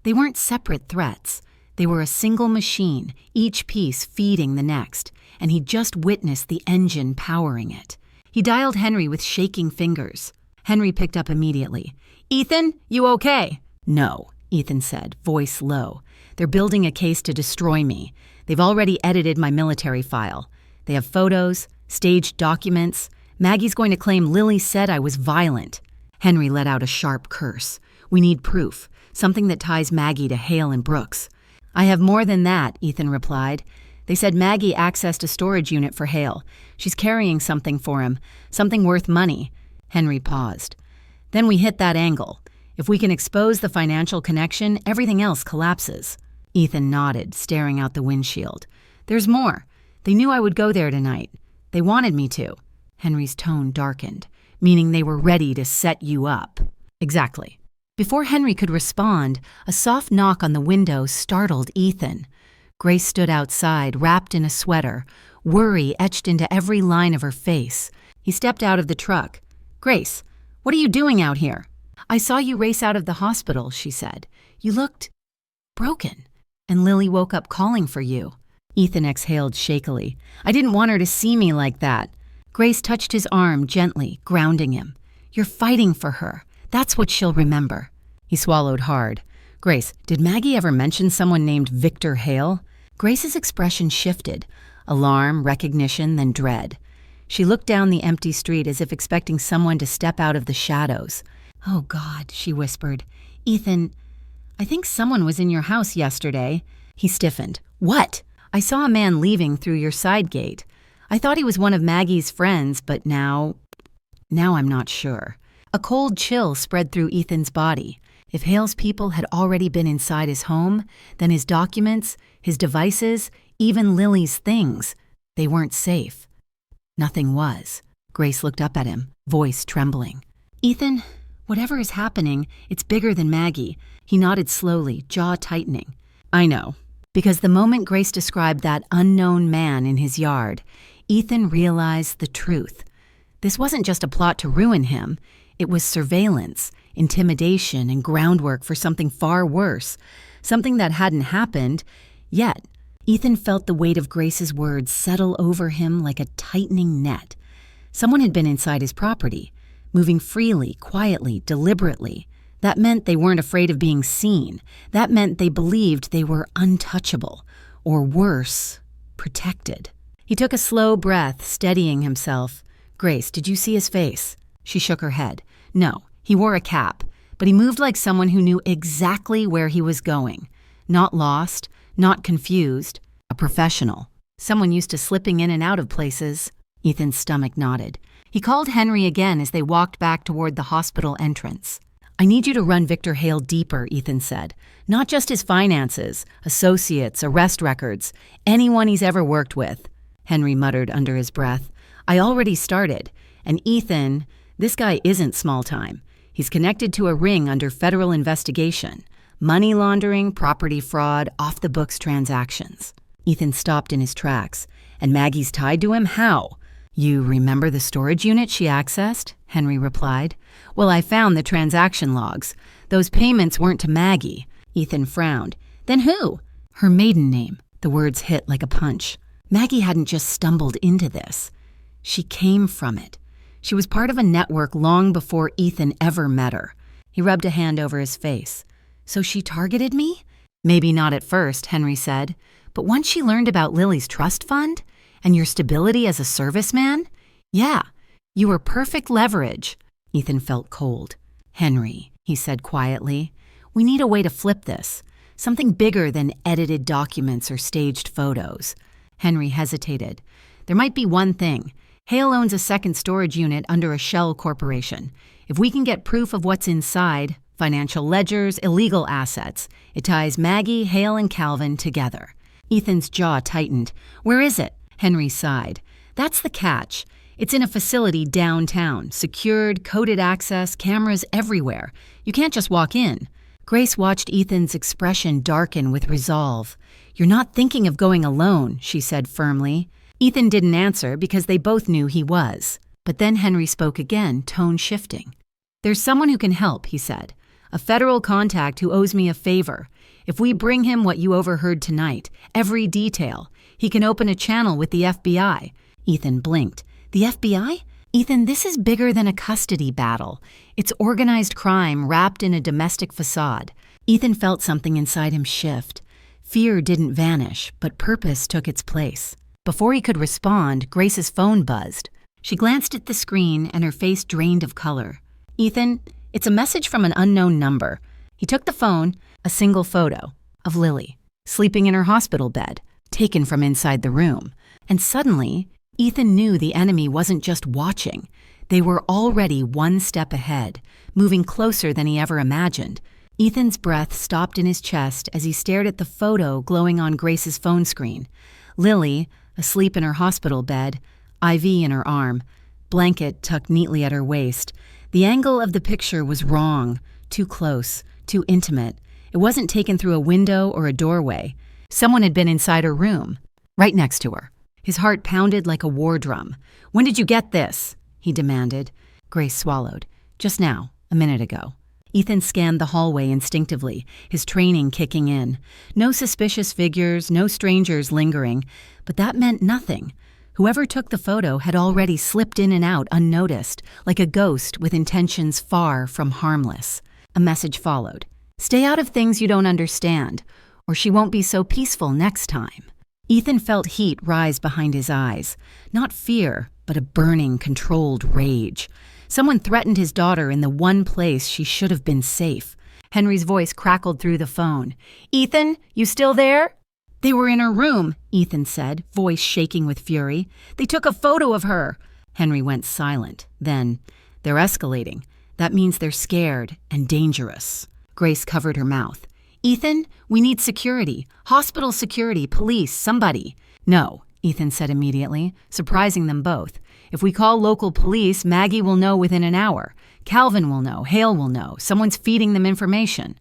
They weren't separate threats. They were a single machine, each piece feeding the next, and he just witnessed the engine powering it. He dialed Henry with shaking fingers. Henry picked up immediately. "Ethan, you okay?" "No," Ethan said, voice low. "They're building a case to destroy me. They've already edited my military file. They have photos, staged documents. Maggie's going to claim Lily said I was violent." Henry let out a sharp curse. "We need proof, something that ties Maggie to Hale and Brooks." "I have more than that," Ethan replied. "They said Maggie accessed a storage unit for Hale. She's carrying something for him, something worth money." Henry paused. "Then we hit that angle. If we can expose the financial connection, everything else collapses." Ethan nodded, staring out the windshield. "There's more. They knew I would go there tonight. They wanted me to." Henry's tone darkened, meaning they were ready to set you up. "Exactly." Before Henry could respond, a soft knock on the window startled Ethan. Grace stood outside, wrapped in a sweater, worry etched into every line of her face. He stepped out of the truck. "Grace, what are you doing out here?" "I saw you race out of the hospital," she said. "You looked broken, and Lily woke up calling for you." Ethan exhaled shakily. "I didn't want her to see me like that." Grace touched his arm gently, grounding him. "You're fighting for her. That's what she'll remember." He swallowed hard. "Grace, did Maggie ever mention someone named Victor Hale?" Grace's expression shifted. Alarm, recognition, then dread. She looked down the empty street as if expecting someone to step out of the shadows. "Oh, God," she whispered. "Ethan, I think someone was in your house yesterday." He stiffened. "What?" "I saw a man leaving through your side gate. I thought he was one of Maggie's friends, but now I'm not sure." A cold chill spread through Ethan's body. If Hale's people had already been inside his home, then his documents, his devices, even Lily's things, they weren't safe. Nothing was. Grace looked up at him, voice trembling. "Ethan, whatever is happening, it's bigger than Maggie." He nodded slowly, jaw tightening. "I know." Because the moment Grace described that unknown man in his yard, Ethan realized the truth. This wasn't just a plot to ruin him. It was surveillance, intimidation, and groundwork for something far worse, something that hadn't happened yet. Ethan felt the weight of Grace's words settle over him like a tightening net. Someone had been inside his property, moving freely, quietly, deliberately. That meant they weren't afraid of being seen. That meant they believed they were untouchable, or worse, protected. He took a slow breath, steadying himself. "Grace, did you see his face?" She shook her head. "No, he wore a cap. but he moved like someone who knew exactly where he was going. Not lost, not confused, a professional. Someone used to slipping in and out of places. Ethan's stomach nodded. He called Henry again as they walked back toward the hospital entrance. I need you to run Victor Hale deeper, Ethan said. Not just his finances, associates, arrest records, anyone he's ever worked with. Henry muttered under his breath. I already started. And Ethan, this guy isn't small time. He's connected to a ring under federal investigation. Money laundering, property fraud, off-the-books transactions. Ethan stopped in his tracks. And Maggie's tied to him? How? You remember the storage unit she accessed? Henry replied. Well, I found the transaction logs. Those payments weren't to Maggie. Ethan frowned. Then who? Her maiden name. The words hit like a punch. Maggie hadn't just stumbled into this. She came from it. She was part of a network long before Ethan ever met her. He rubbed a hand over his face. So she targeted me? Maybe not at first, Henry said. But once she learned about Lily's trust fund and your stability as a serviceman, yeah, you were perfect leverage. Ethan felt cold. Henry, he said quietly, we need a way to flip this. Something bigger than edited documents or staged photos. Henry hesitated. There might be one thing. Hale owns a second storage unit under a shell corporation. If we can get proof of what's inside, financial ledgers, illegal assets, it ties Maggie, Hale, and Calvin together. Ethan's jaw tightened. Where is it? Henry sighed. That's the catch. It's in a facility downtown, secured, coded access, cameras everywhere. You can't just walk in. Grace watched Ethan's expression darken with resolve. You're not thinking of going alone, she said firmly. Ethan didn't answer because they both knew he was. But then Henry spoke again, tone shifting. There's someone who can help, he said. A federal contact who owes me a favor. If we bring him what you overheard tonight, every detail, he can open a channel with the FBI. Ethan blinked. The FBI? Ethan, this is bigger than a custody battle. It's organized crime wrapped in a domestic facade. Ethan felt something inside him shift. Fear didn't vanish, but purpose took its place. Before he could respond, Grace's phone buzzed. She glanced at the screen and her face drained of color. Ethan, it's a message from an unknown number. He took the phone, a single photo of Lily, sleeping in her hospital bed, taken from inside the room. And suddenly, Ethan knew the enemy wasn't just watching. They were already one step ahead, moving closer than he ever imagined. Ethan's breath stopped in his chest as he stared at the photo glowing on Grace's phone screen. Lily, asleep in her hospital bed, IV in her arm, blanket tucked neatly at her waist. The angle of the picture was wrong, too close, too intimate. It wasn't taken through a window or a doorway. Someone had been inside her room, right next to her. His heart pounded like a war drum. When did you get this? He demanded. Grace swallowed. Just now, a minute ago. Ethan scanned the hallway instinctively, his training kicking in. No suspicious figures, no strangers lingering, but that meant nothing. Whoever took the photo had already slipped in and out unnoticed, like a ghost with intentions far from harmless. A message followed. Stay out of things you don't understand, or she won't be so peaceful next time. Ethan felt heat rise behind his eyes. Not fear, but a burning, controlled rage. Someone threatened his daughter in the one place she should have been safe. Henry's voice crackled through the phone. Ethan, you still there? They were in her room, Ethan said, voice shaking with fury. They took a photo of her. Henry went silent. Then, they're escalating. That means they're scared and dangerous. Grace covered her mouth. Ethan, we need security. Hospital security, police, somebody. No, Ethan said immediately, surprising them both. If we call local police, Maggie will know within an hour. Calvin will know. Hale will know. Someone's feeding them information.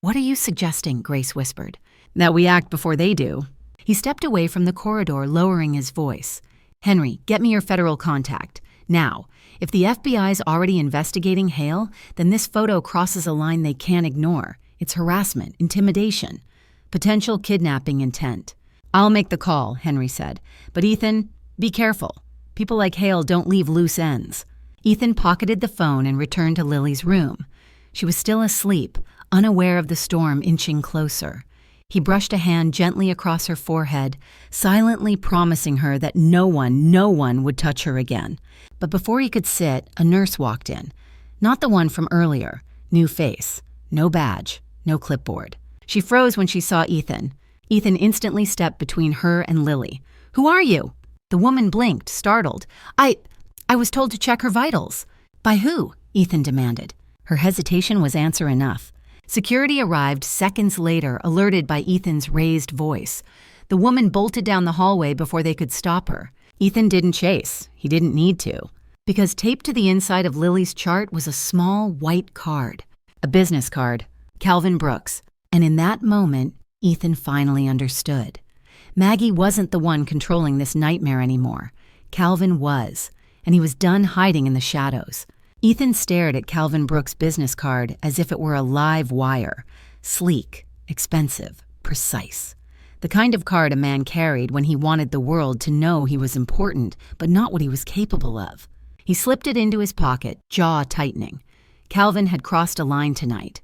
What are you suggesting? Grace whispered. That we act before they do. He stepped away from the corridor, lowering his voice. Henry, get me your federal contact. Now, if the FBI's already investigating Hale, then this photo crosses a line they can't ignore. It's harassment, intimidation, potential kidnapping intent. I'll make the call, Henry said. But Ethan, be careful. People like Hale don't leave loose ends. Ethan pocketed the phone and returned to Lily's room. She was still asleep, unaware of the storm inching closer. He brushed a hand gently across her forehead, silently promising her that no one would touch her again. But before he could sit, a nurse walked in. Not the one from earlier. New face, no badge, no clipboard. She froze when she saw Ethan. Ethan instantly stepped between her and Lily. "Who are you?" The woman blinked, startled. I was told to check her vitals." "By who?" Ethan demanded. Her hesitation was answer enough. Security arrived seconds later, alerted by Ethan's raised voice. The woman bolted down the hallway before they could stop her. Ethan didn't chase. He didn't need to. Because taped to the inside of Lily's chart was a small white card. A business card. Calvin Brooks. And in that moment, Ethan finally understood. Maggie wasn't the one controlling this nightmare anymore. Calvin was. And he was done hiding in the shadows. Ethan stared at Calvin Brooks' business card as if it were a live wire. Sleek, expensive, precise. The kind of card a man carried when he wanted the world to know he was important, but not what he was capable of. He slipped it into his pocket, jaw tightening. Calvin had crossed a line tonight.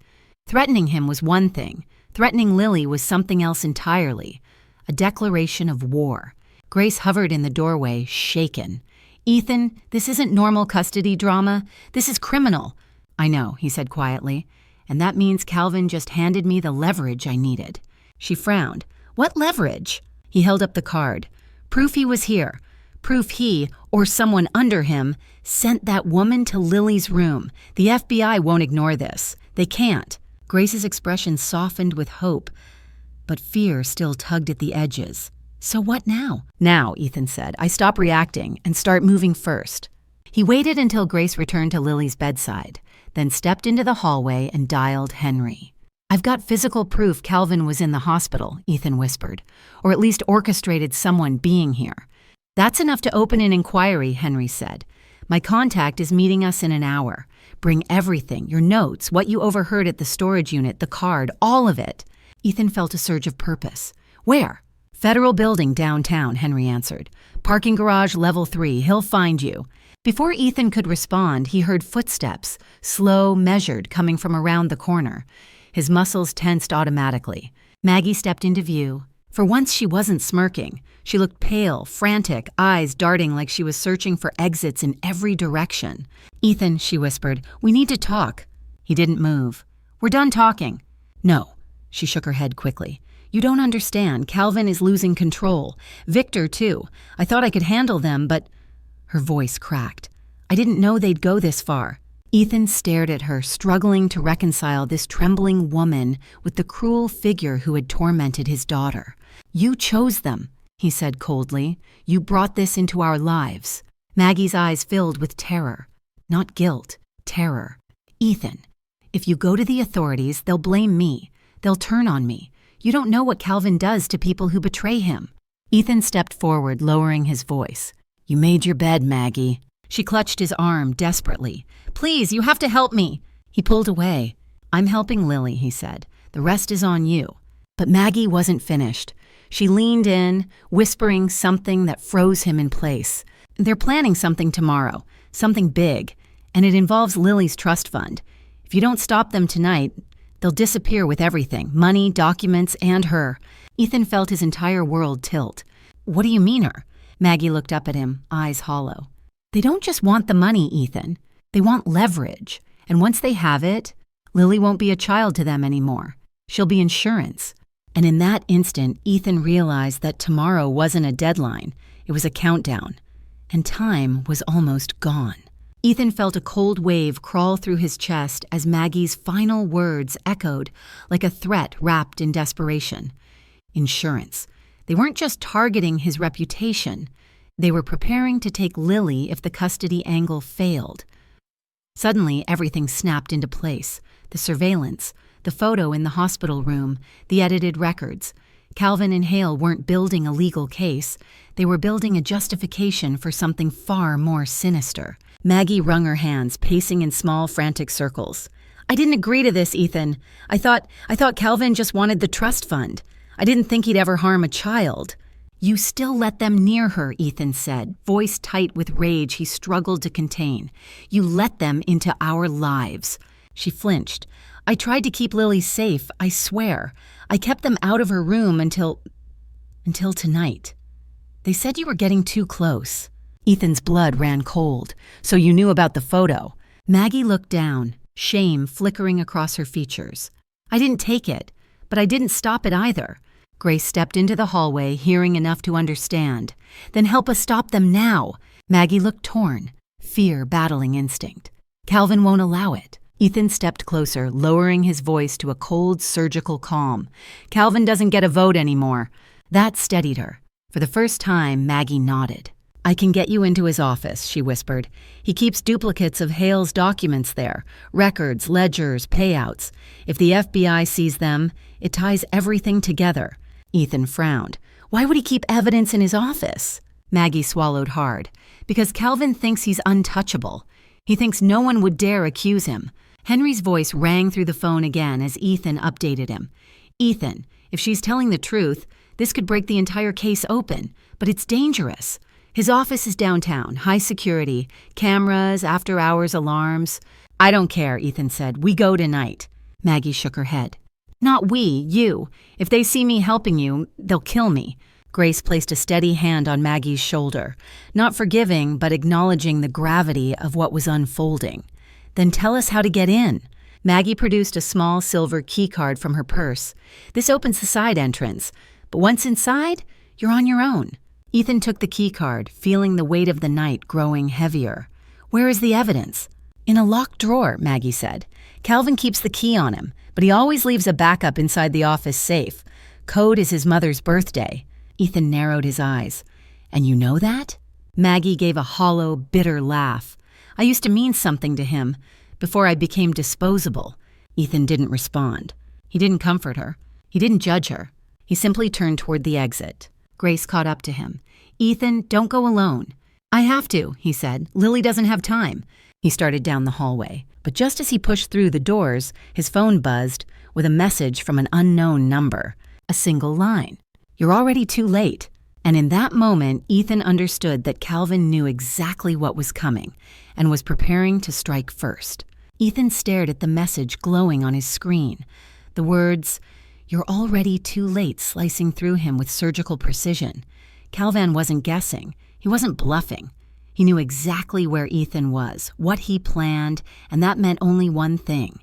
Threatening him was one thing. Threatening Lily was something else entirely. A declaration of war. Grace hovered in the doorway, shaken. "Ethan, this isn't normal custody drama. This is criminal." "I know," he said quietly. "And that means Calvin just handed me the leverage I needed." She frowned. "What leverage?" He held up the card. "Proof he was here. Proof he, or someone under him, sent that woman to Lily's room. The FBI won't ignore this. They can't." Grace's expression softened with hope, but fear still tugged at the edges. "So what now?" "Now," Ethan said, "I stop reacting and start moving first." He waited until Grace returned to Lily's bedside, then stepped into the hallway and dialed Henry. "I've got physical proof Calvin was in the hospital," Ethan whispered, "or at least orchestrated someone being here." "That's enough to open an inquiry," Henry said. "My contact is meeting us in an hour. Bring everything, your notes, what you overheard at the storage unit, the card, all of it." Ethan felt a surge of purpose. "Where?" "Federal building downtown," Henry answered. "Parking garage, level 3. He'll find you." Before Ethan could respond, he heard footsteps, slow, measured, coming from around the corner. His muscles tensed automatically. Maggie stepped into view. For once she wasn't smirking. She looked pale, frantic, eyes darting like she was searching for exits in every direction. "Ethan," she whispered, "we need to talk." He didn't move. "We're done talking." "No." She shook her head quickly. "You don't understand. Calvin is losing control. Victor, too. I thought I could handle them, but—" Her voice cracked. "I didn't know they'd go this far." Ethan stared at her, struggling to reconcile this trembling woman with the cruel figure who had tormented his daughter. "You chose them," he said coldly. "You brought this into our lives." Maggie's eyes filled with terror. Not guilt, terror. "Ethan, if you go to the authorities, they'll blame me. They'll turn on me. You don't know what Calvin does to people who betray him." Ethan stepped forward, lowering his voice. "You made your bed, Maggie." She clutched his arm desperately. "Please, you have to help me." He pulled away. "I'm helping Lily," he said. "The rest is on you." But Maggie wasn't finished. She leaned in, whispering something that froze him in place. "They're planning something tomorrow, something big, and it involves Lily's trust fund. If you don't stop them tonight, they'll disappear with everything, money, documents, and her." Ethan felt his entire world tilt. "What do you mean her?" Maggie looked up at him, eyes hollow. "They don't just want the money, Ethan. They want leverage. And once they have it, Lily won't be a child to them anymore. She'll be insurance." And in that instant, Ethan realized that tomorrow wasn't a deadline. It was a countdown. And time was almost gone. Ethan felt a cold wave crawl through his chest as Maggie's final words echoed like a threat wrapped in desperation. Insurance. They weren't just targeting his reputation. They were preparing to take Lily if the custody angle failed. Suddenly, everything snapped into place. The surveillance, the photo in the hospital room, the edited records. Calvin and Hale weren't building a legal case. They were building a justification for something far more sinister. Maggie wrung her hands, pacing in small, frantic circles. "I didn't agree to this, Ethan. I thought Calvin just wanted the trust fund. I didn't think he'd ever harm a child." "You still let them near her," Ethan said, voice tight with rage he struggled to contain. "You let them into our lives." She flinched. "I tried to keep Lily safe, I swear. I kept them out of her room until tonight. They said you were getting too close." Ethan's blood ran cold. "So you knew about the photo?" Maggie looked down. shame flickering across her features. "I didn't take it, but I didn't stop it either." Grace stepped into the hallway, hearing enough to understand. "Then help us stop them now." Maggie looked torn, fear battling instinct. "Calvin won't allow it." Ethan stepped closer, lowering his voice to a cold, surgical calm. "Calvin doesn't get a vote anymore." That steadied her. For the first time, Maggie nodded. "I can get you into his office," she whispered. "He keeps duplicates of Hale's documents there, records, ledgers, payouts. If the FBI sees them, it ties everything together." Ethan frowned. "Why would he keep evidence in his office?" Maggie swallowed hard. "Because Calvin thinks he's untouchable. He thinks no one would dare accuse him." Henry's voice rang through the phone again as Ethan updated him. "Ethan, if she's telling the truth, this could break the entire case open, but it's dangerous. His office is downtown, high security, cameras, after-hours alarms." "I don't care," Ethan said. "We go tonight." Maggie shook her head. "Not we, you. If they see me helping you, they'll kill me." Grace placed a steady hand on Maggie's shoulder, not forgiving but acknowledging the gravity of what was unfolding. "Then tell us how to get in." Maggie produced a small silver keycard from her purse. "This opens the side entrance, but once inside, you're on your own." Ethan took the keycard, feeling the weight of the night growing heavier. "Where is the evidence?" "In a locked drawer," Maggie said. "Calvin keeps the key on him, but he always leaves a backup inside the office safe. Code is his mother's birthday." Ethan narrowed his eyes. "And you know that?" Maggie gave a hollow, bitter laugh. "I used to mean something to him before I became disposable." Ethan didn't respond. He didn't comfort her. He didn't judge her. He simply turned toward the exit. Grace caught up to him. "Ethan, don't go alone." "I have to," he said. "Lily doesn't have time." He started down the hallway. But just as he pushed through the doors, his phone buzzed with a message from an unknown number. A single line. "You're already too late." And in that moment, Ethan understood that Calvin knew exactly what was coming and was preparing to strike first. Ethan stared at the message glowing on his screen. The words, "You're already too late," slicing through him with surgical precision. Calvin wasn't guessing. He wasn't bluffing. He knew exactly where Ethan was, what he planned, and that meant only one thing.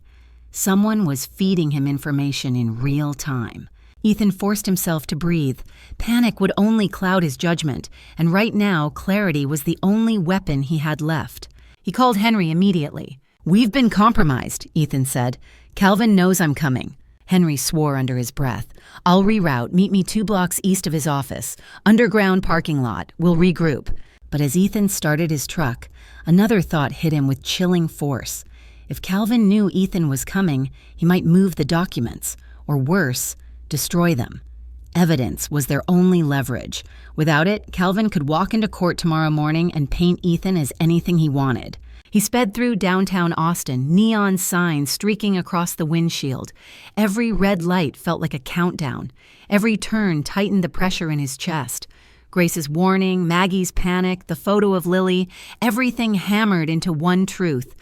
Someone was feeding him information in real time. Ethan forced himself to breathe. Panic would only cloud his judgment, and right now, clarity was the only weapon he had left. He called Henry immediately. "We've been compromised," Ethan said. "Calvin knows I'm coming." Henry swore under his breath. "I'll reroute. Meet me 2 blocks east of his office. Underground parking lot. We'll regroup." But as Ethan started his truck, another thought hit him with chilling force. If Calvin knew Ethan was coming, he might move the documents, or worse, destroy them. Evidence was their only leverage. Without it, Calvin could walk into court tomorrow morning and paint Ethan as anything he wanted. He sped through downtown Austin, neon signs streaking across the windshield. Every red light felt like a countdown. Every turn tightened the pressure in his chest. Grace's warning, Maggie's panic, the photo of Lily, everything hammered into one truth.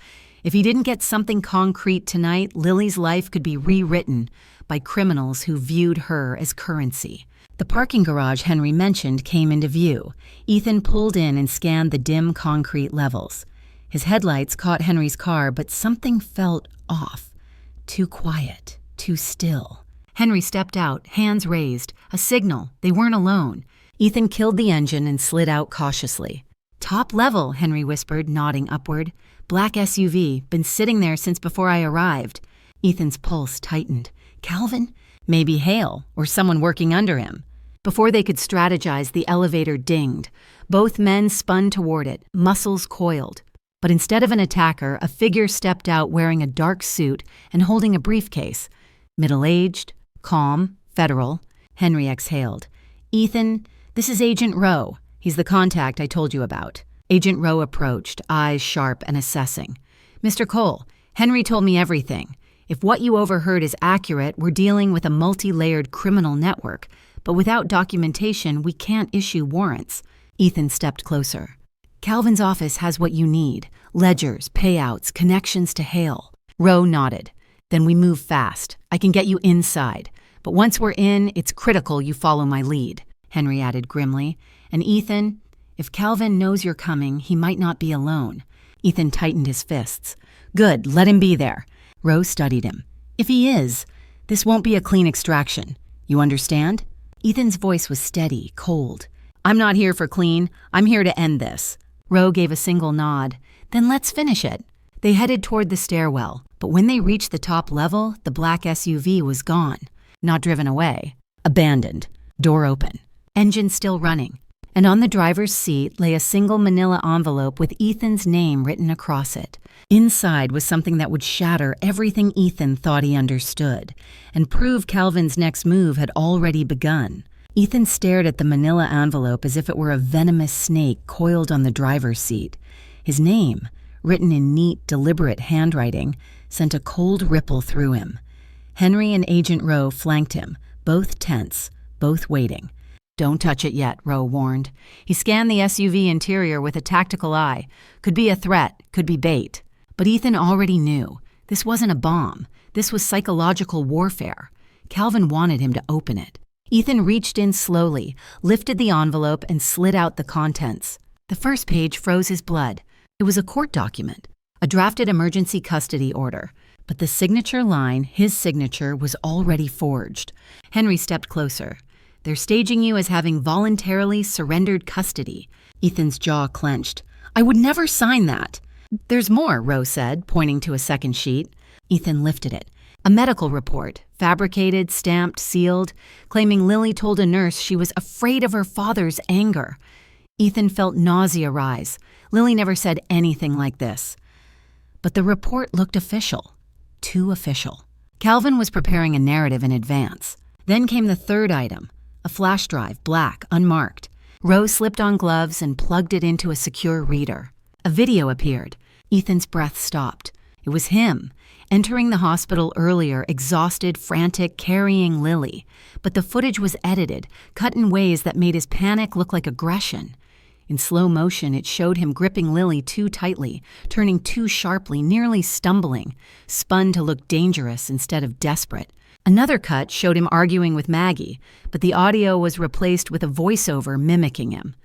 If he didn't get something concrete tonight, Lily's life could be rewritten by criminals who viewed her as currency. The parking garage Henry mentioned came into view. Ethan pulled in and scanned the dim concrete levels. His headlights caught Henry's car, but something felt off. Too quiet, too still. Henry stepped out, hands raised. A signal. They weren't alone. Ethan killed the engine and slid out cautiously. "Top level," Henry whispered, nodding upward. "Black SUV, been sitting there since before I arrived." Ethan's pulse tightened. Calvin? Maybe Hale, or someone working under him. Before they could strategize, the elevator dinged. Both men spun toward it, muscles coiled. But instead of an attacker, a figure stepped out wearing a dark suit and holding a briefcase. Middle-aged, calm, federal. Henry exhaled. "Ethan, this is Agent Rowe. He's the contact I told you about." Agent Rowe approached, eyes sharp and assessing. "Mr. Cole, Henry told me everything. If what you overheard is accurate, we're dealing with a multi-layered criminal network. But without documentation, we can't issue warrants." Ethan stepped closer. "Calvin's office has what you need. Ledgers, payouts, connections to Hale." Rowe nodded. "Then we move fast. I can get you inside. But once we're in, it's critical you follow my lead," Henry added grimly. "And Ethan, if Calvin knows you're coming, he might not be alone. Ethan tightened his fists. Good, let him be there. Roe studied him. If he is, this won't be a clean extraction. You understand? Ethan's voice was steady, cold. I'm not here for clean. I'm here to end this. Roe gave a single nod. Then let's finish it. They headed toward the stairwell, but when they reached the top level, the black SUV was gone. Not driven away. Abandoned. Door open. Engine still running. And on the driver's seat lay a single manila envelope with Ethan's name written across it. Inside was something that would shatter everything Ethan thought he understood, and prove Calvin's next move had already begun. Ethan stared at the manila envelope as if it were a venomous snake coiled on the driver's seat. His name, written in neat, deliberate handwriting, sent a cold ripple through him. Henry and Agent Rowe flanked him, both tense, both waiting. Don't touch it yet, Rowe warned. He scanned the SUV interior with a tactical eye. Could be a threat, could be bait. But Ethan already knew. This wasn't a bomb. This was psychological warfare. Calvin wanted him to open it. Ethan reached in slowly, lifted the envelope, and slid out the contents. The first page froze his blood. It was a court document, a drafted emergency custody order. But the signature line, his signature, was already forged. Henry stepped closer. They're staging you as having voluntarily surrendered custody. Ethan's jaw clenched. I would never sign that. There's more, Rowe said, pointing to a second sheet. Ethan lifted it. A medical report, fabricated, stamped, sealed, claiming Lily told a nurse she was afraid of her father's anger. Ethan felt nausea rise. Lily never said anything like this. But the report looked official. Too official. Calvin was preparing a narrative in advance. Then came the third item, a flash drive, black, unmarked. Rowe slipped on gloves and plugged it into a secure reader. A video appeared. Ethan's breath stopped. It was him, entering the hospital earlier, exhausted, frantic, carrying Lily. But the footage was edited, cut in ways that made his panic look like aggression. In slow motion, it showed him gripping Lily too tightly, turning too sharply, nearly stumbling, spun to look dangerous instead of desperate. Another cut showed him arguing with Maggie, but the audio was replaced with a voiceover mimicking him.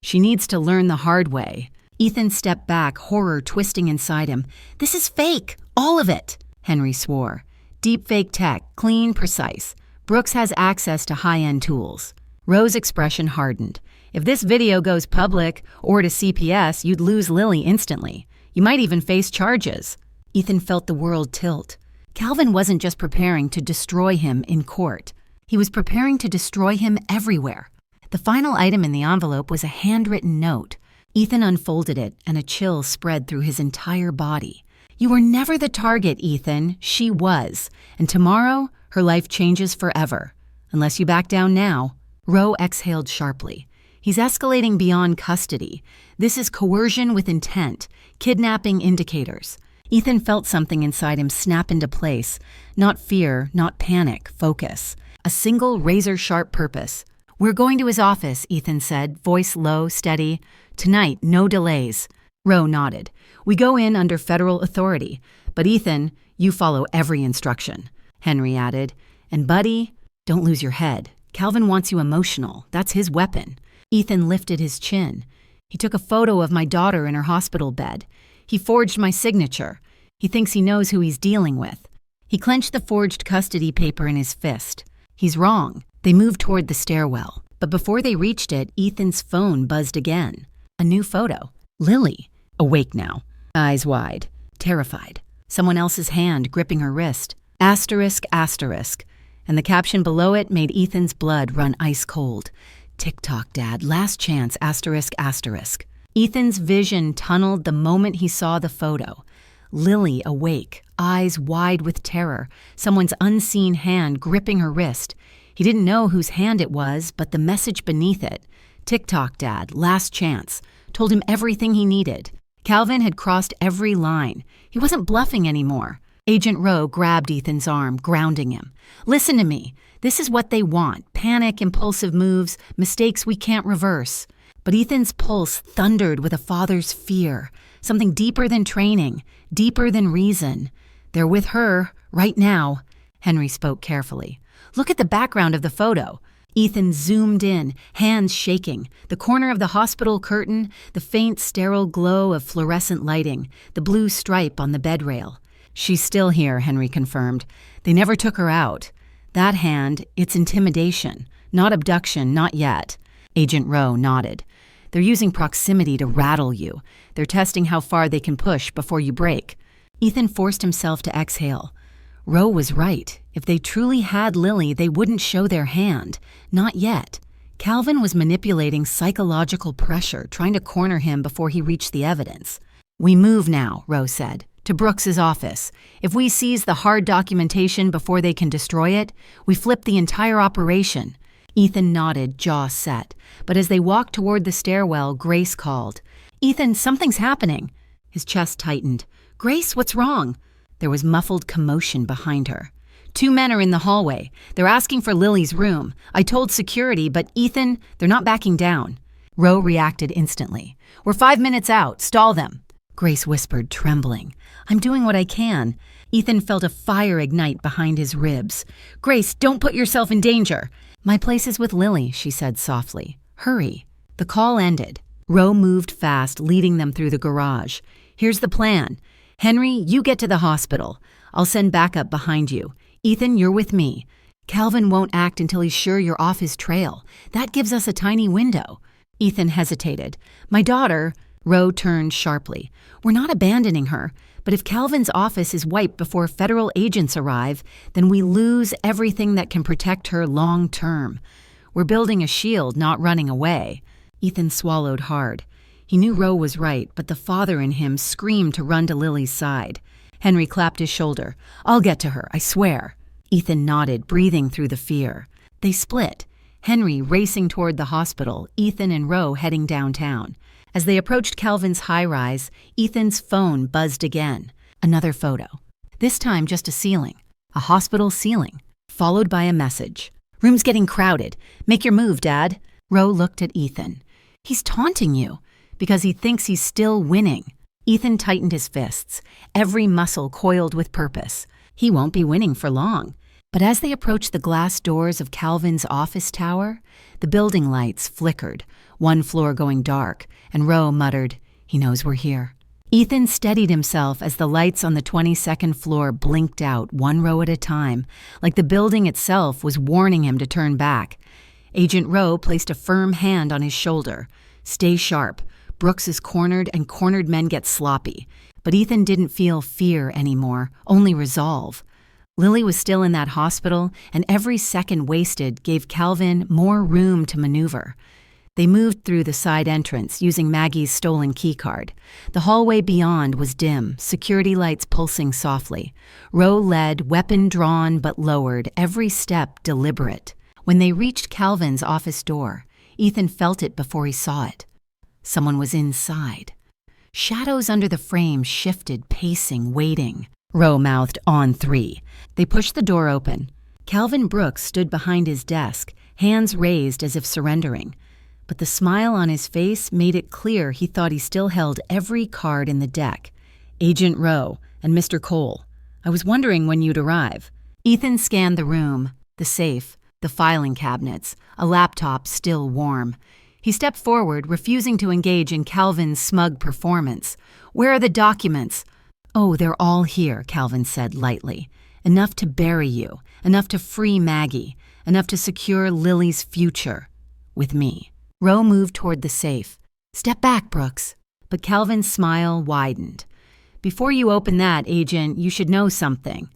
She needs to learn the hard way. Ethan stepped back, horror twisting inside him. This is fake, all of it, Henry swore. Deep fake tech, clean, precise. Brooks has access to high-end tools. Rowe's expression hardened. If this video goes public or to CPS, you'd lose Lily instantly. You might even face charges. Ethan felt the world tilt. Calvin wasn't just preparing to destroy him in court. He was preparing to destroy him everywhere. The final item in the envelope was a handwritten note. Ethan unfolded it, and a chill spread through his entire body. You were never the target, Ethan. She was. And tomorrow, her life changes forever. Unless you back down now. Rowe exhaled sharply. He's escalating beyond custody. This is coercion with intent, kidnapping indicators. Ethan felt something inside him snap into place. Not fear, not panic, focus. A single razor-sharp purpose. We're going to his office, Ethan said, voice low, steady. Tonight, no delays. Rowe nodded. We go in under federal authority. But Ethan, you follow every instruction. Henry added. And buddy, don't lose your head. Calvin wants you emotional. That's his weapon. Ethan lifted his chin. He took a photo of my daughter in her hospital bed. He forged my signature. He thinks he knows who he's dealing with. He clenched the forged custody paper in his fist. He's wrong. They moved toward the stairwell. But before they reached it, Ethan's phone buzzed again. A new photo. Lily, awake now, eyes wide, terrified. Someone else's hand gripping her wrist. Asterisk, asterisk. And the caption below it made Ethan's blood run ice cold. Tick-tock, Dad, last chance, asterisk, asterisk. Ethan's vision tunneled the moment he saw the photo. Lily awake, eyes wide with terror, someone's unseen hand gripping her wrist. He didn't know whose hand it was, but the message beneath it, Tick-tock, Dad, last chance, told him everything he needed. Calvin had crossed every line. He wasn't bluffing anymore. Agent Rowe grabbed Ethan's arm, grounding him. Listen to me. This is what they want. Panic, impulsive moves, mistakes we can't reverse. But Ethan's pulse thundered with a father's fear, something deeper than training, deeper than reason. They're with her, right now. Henry spoke carefully. Look at the background of the photo. Ethan zoomed in, hands shaking. The corner of the hospital curtain, the faint, sterile glow of fluorescent lighting, the blue stripe on the bed rail. "She's still here," Henry confirmed. "They never took her out. That hand, it's intimidation. Not abduction, not yet." Agent Rowe nodded. "They're using proximity to rattle you. They're testing how far they can push before you break." Ethan forced himself to exhale. Rowe was right. If they truly had Lily, they wouldn't show their hand. Not yet. Calvin was manipulating psychological pressure, trying to corner him before he reached the evidence. "We move now," Rowe said, "to Brooks's office. If we seize the hard documentation before they can destroy it, we flip the entire operation." Ethan nodded, jaw set. But as they walked toward the stairwell, Grace called. "Ethan, something's happening." His chest tightened. "Grace, what's wrong?" There was muffled commotion behind her. "Two men are in the hallway. They're asking for Lily's room. I told security, but Ethan, they're not backing down." Rowe reacted instantly. "We're 5 minutes out. Stall them." Grace whispered, trembling. "I'm doing what I can." Ethan felt a fire ignite behind his ribs. "Grace, don't put yourself in danger." "My place is with Lily," she said softly. "Hurry." The call ended. Rowe moved fast, leading them through the garage. "Here's the plan. Henry, you get to the hospital. I'll send backup behind you. Ethan, you're with me. Calvin won't act until he's sure you're off his trail. That gives us a tiny window." Ethan hesitated. "My daughter—" Rowe turned sharply. "We're not abandoning her, but if Calvin's office is wiped before federal agents arrive, then we lose everything that can protect her long term. We're building a shield, not running away." Ethan swallowed hard. He knew Rowe was right, but the father in him screamed to run to Lily's side. Henry clapped his shoulder. "I'll get to her, I swear." Ethan nodded, breathing through the fear. They split, Henry racing toward the hospital, Ethan and Rowe heading downtown. As they approached Calvin's high-rise, Ethan's phone buzzed again. Another photo. This time just a ceiling. A hospital ceiling. Followed by a message. "Room's getting crowded. Make your move, Dad." Rowe looked at Ethan. "He's taunting you. Because he thinks he's still winning." Ethan tightened his fists, every muscle coiled with purpose. He won't be winning for long. But as they approached the glass doors of Calvin's office tower, the building lights flickered, one floor going dark, and Rowe muttered, "He knows we're here." Ethan steadied himself as the lights on the 22nd floor blinked out, one row at a time, like the building itself was warning him to turn back. Agent Rowe placed a firm hand on his shoulder. "Stay sharp. Brooks is cornered, and cornered men get sloppy." But Ethan didn't feel fear anymore, only resolve. Lily was still in that hospital, and every second wasted gave Calvin more room to maneuver. They moved through the side entrance, using Maggie's stolen keycard. The hallway beyond was dim, security lights pulsing softly. Rowe led, weapon drawn but lowered, every step deliberate. When they reached Calvin's office door, Ethan felt it before he saw it. Someone was inside. Shadows under the frame shifted, pacing, waiting. Rowe mouthed, "On 3." They pushed the door open. Calvin Brooks stood behind his desk, hands raised as if surrendering. But the smile on his face made it clear he thought he still held every card in the deck. "Agent Rowe and Mr. Cole. I was wondering when you'd arrive." Ethan scanned the room, the safe, the filing cabinets, a laptop still warm. He stepped forward, refusing to engage in Calvin's smug performance. "Where are the documents?" "Oh, they're all here," Calvin said lightly. "Enough to bury you, enough to free Maggie, enough to secure Lily's future. With me." Rowe moved toward the safe. "Step back, Brooks." But Calvin's smile widened. "Before you open that, Agent, you should know something.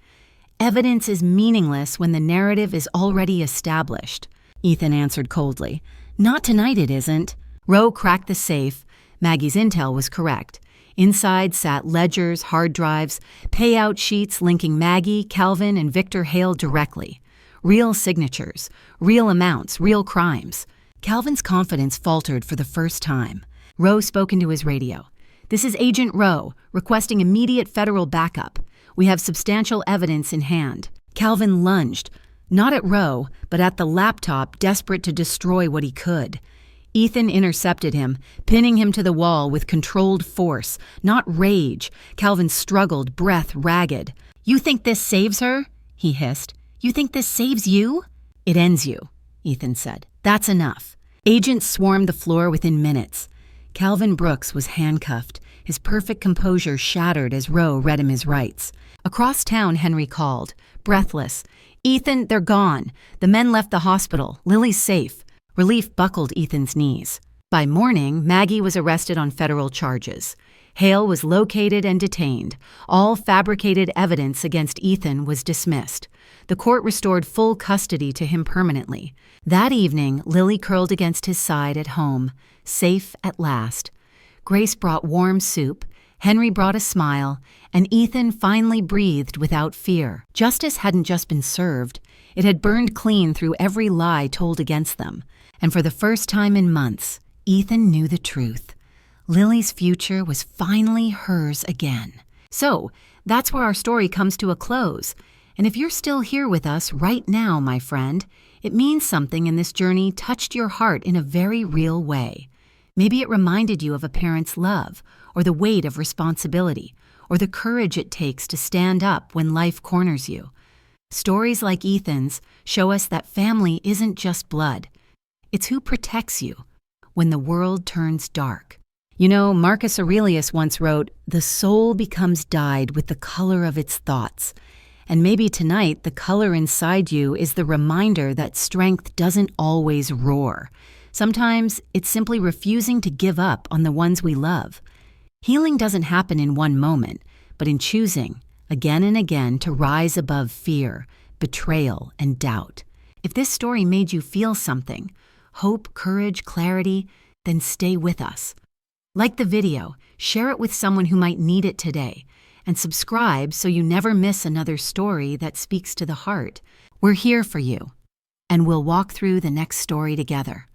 Evidence is meaningless when the narrative is already established." Ethan answered coldly. "Not tonight it isn't." Rowe cracked the safe. Maggie's intel was correct. Inside sat ledgers, hard drives, payout sheets linking Maggie, Calvin, and Victor Hale directly. Real signatures, real amounts, real crimes. Calvin's confidence faltered for the first time. Rowe spoke into his radio. "This is Agent Rowe, requesting immediate federal backup. We have substantial evidence in hand." Calvin lunged, not at Rowe, but at the laptop, desperate to destroy what he could. Ethan intercepted him, pinning him to the wall with controlled force, not rage. Calvin struggled, breath ragged. "You think this saves her?" he hissed. "You think this saves you?" "It ends you." Ethan said. "That's enough." Agents swarmed the floor within minutes. Calvin Brooks was handcuffed, his perfect composure shattered as Rowe read him his rights. Across town, Henry called, breathless. "Ethan, they're gone. The men left the hospital. Lily's safe." Relief buckled Ethan's knees. By morning, Maggie was arrested on federal charges. Hale was located and detained. All fabricated evidence against Ethan was dismissed. The court restored full custody to him permanently. That evening, Lily curled against his side at home, safe at last. Grace brought warm soup, Henry brought a smile, and Ethan finally breathed without fear. Justice hadn't just been served, it had burned clean through every lie told against them. And for the first time in months, Ethan knew the truth. Lily's future was finally hers again. So, that's where our story comes to a close. And if you're still here with us right now, my friend, it means something in this journey touched your heart in a very real way. Maybe it reminded you of a parent's love, or the weight of responsibility, or the courage it takes to stand up when life corners you. Stories like Ethan's show us that family isn't just blood. It's who protects you when the world turns dark. You know, Marcus Aurelius once wrote, "The soul becomes dyed with the color of its thoughts." And maybe tonight, the color inside you is the reminder that strength doesn't always roar. Sometimes it's simply refusing to give up on the ones we love. Healing doesn't happen in one moment, but in choosing, again and again, to rise above fear, betrayal, and doubt. If this story made you feel something, hope, courage, clarity, then stay with us. Like the video, share it with someone who might need it today, and subscribe so you never miss another story that speaks to the heart. We're here for you, and we'll walk through the next story together.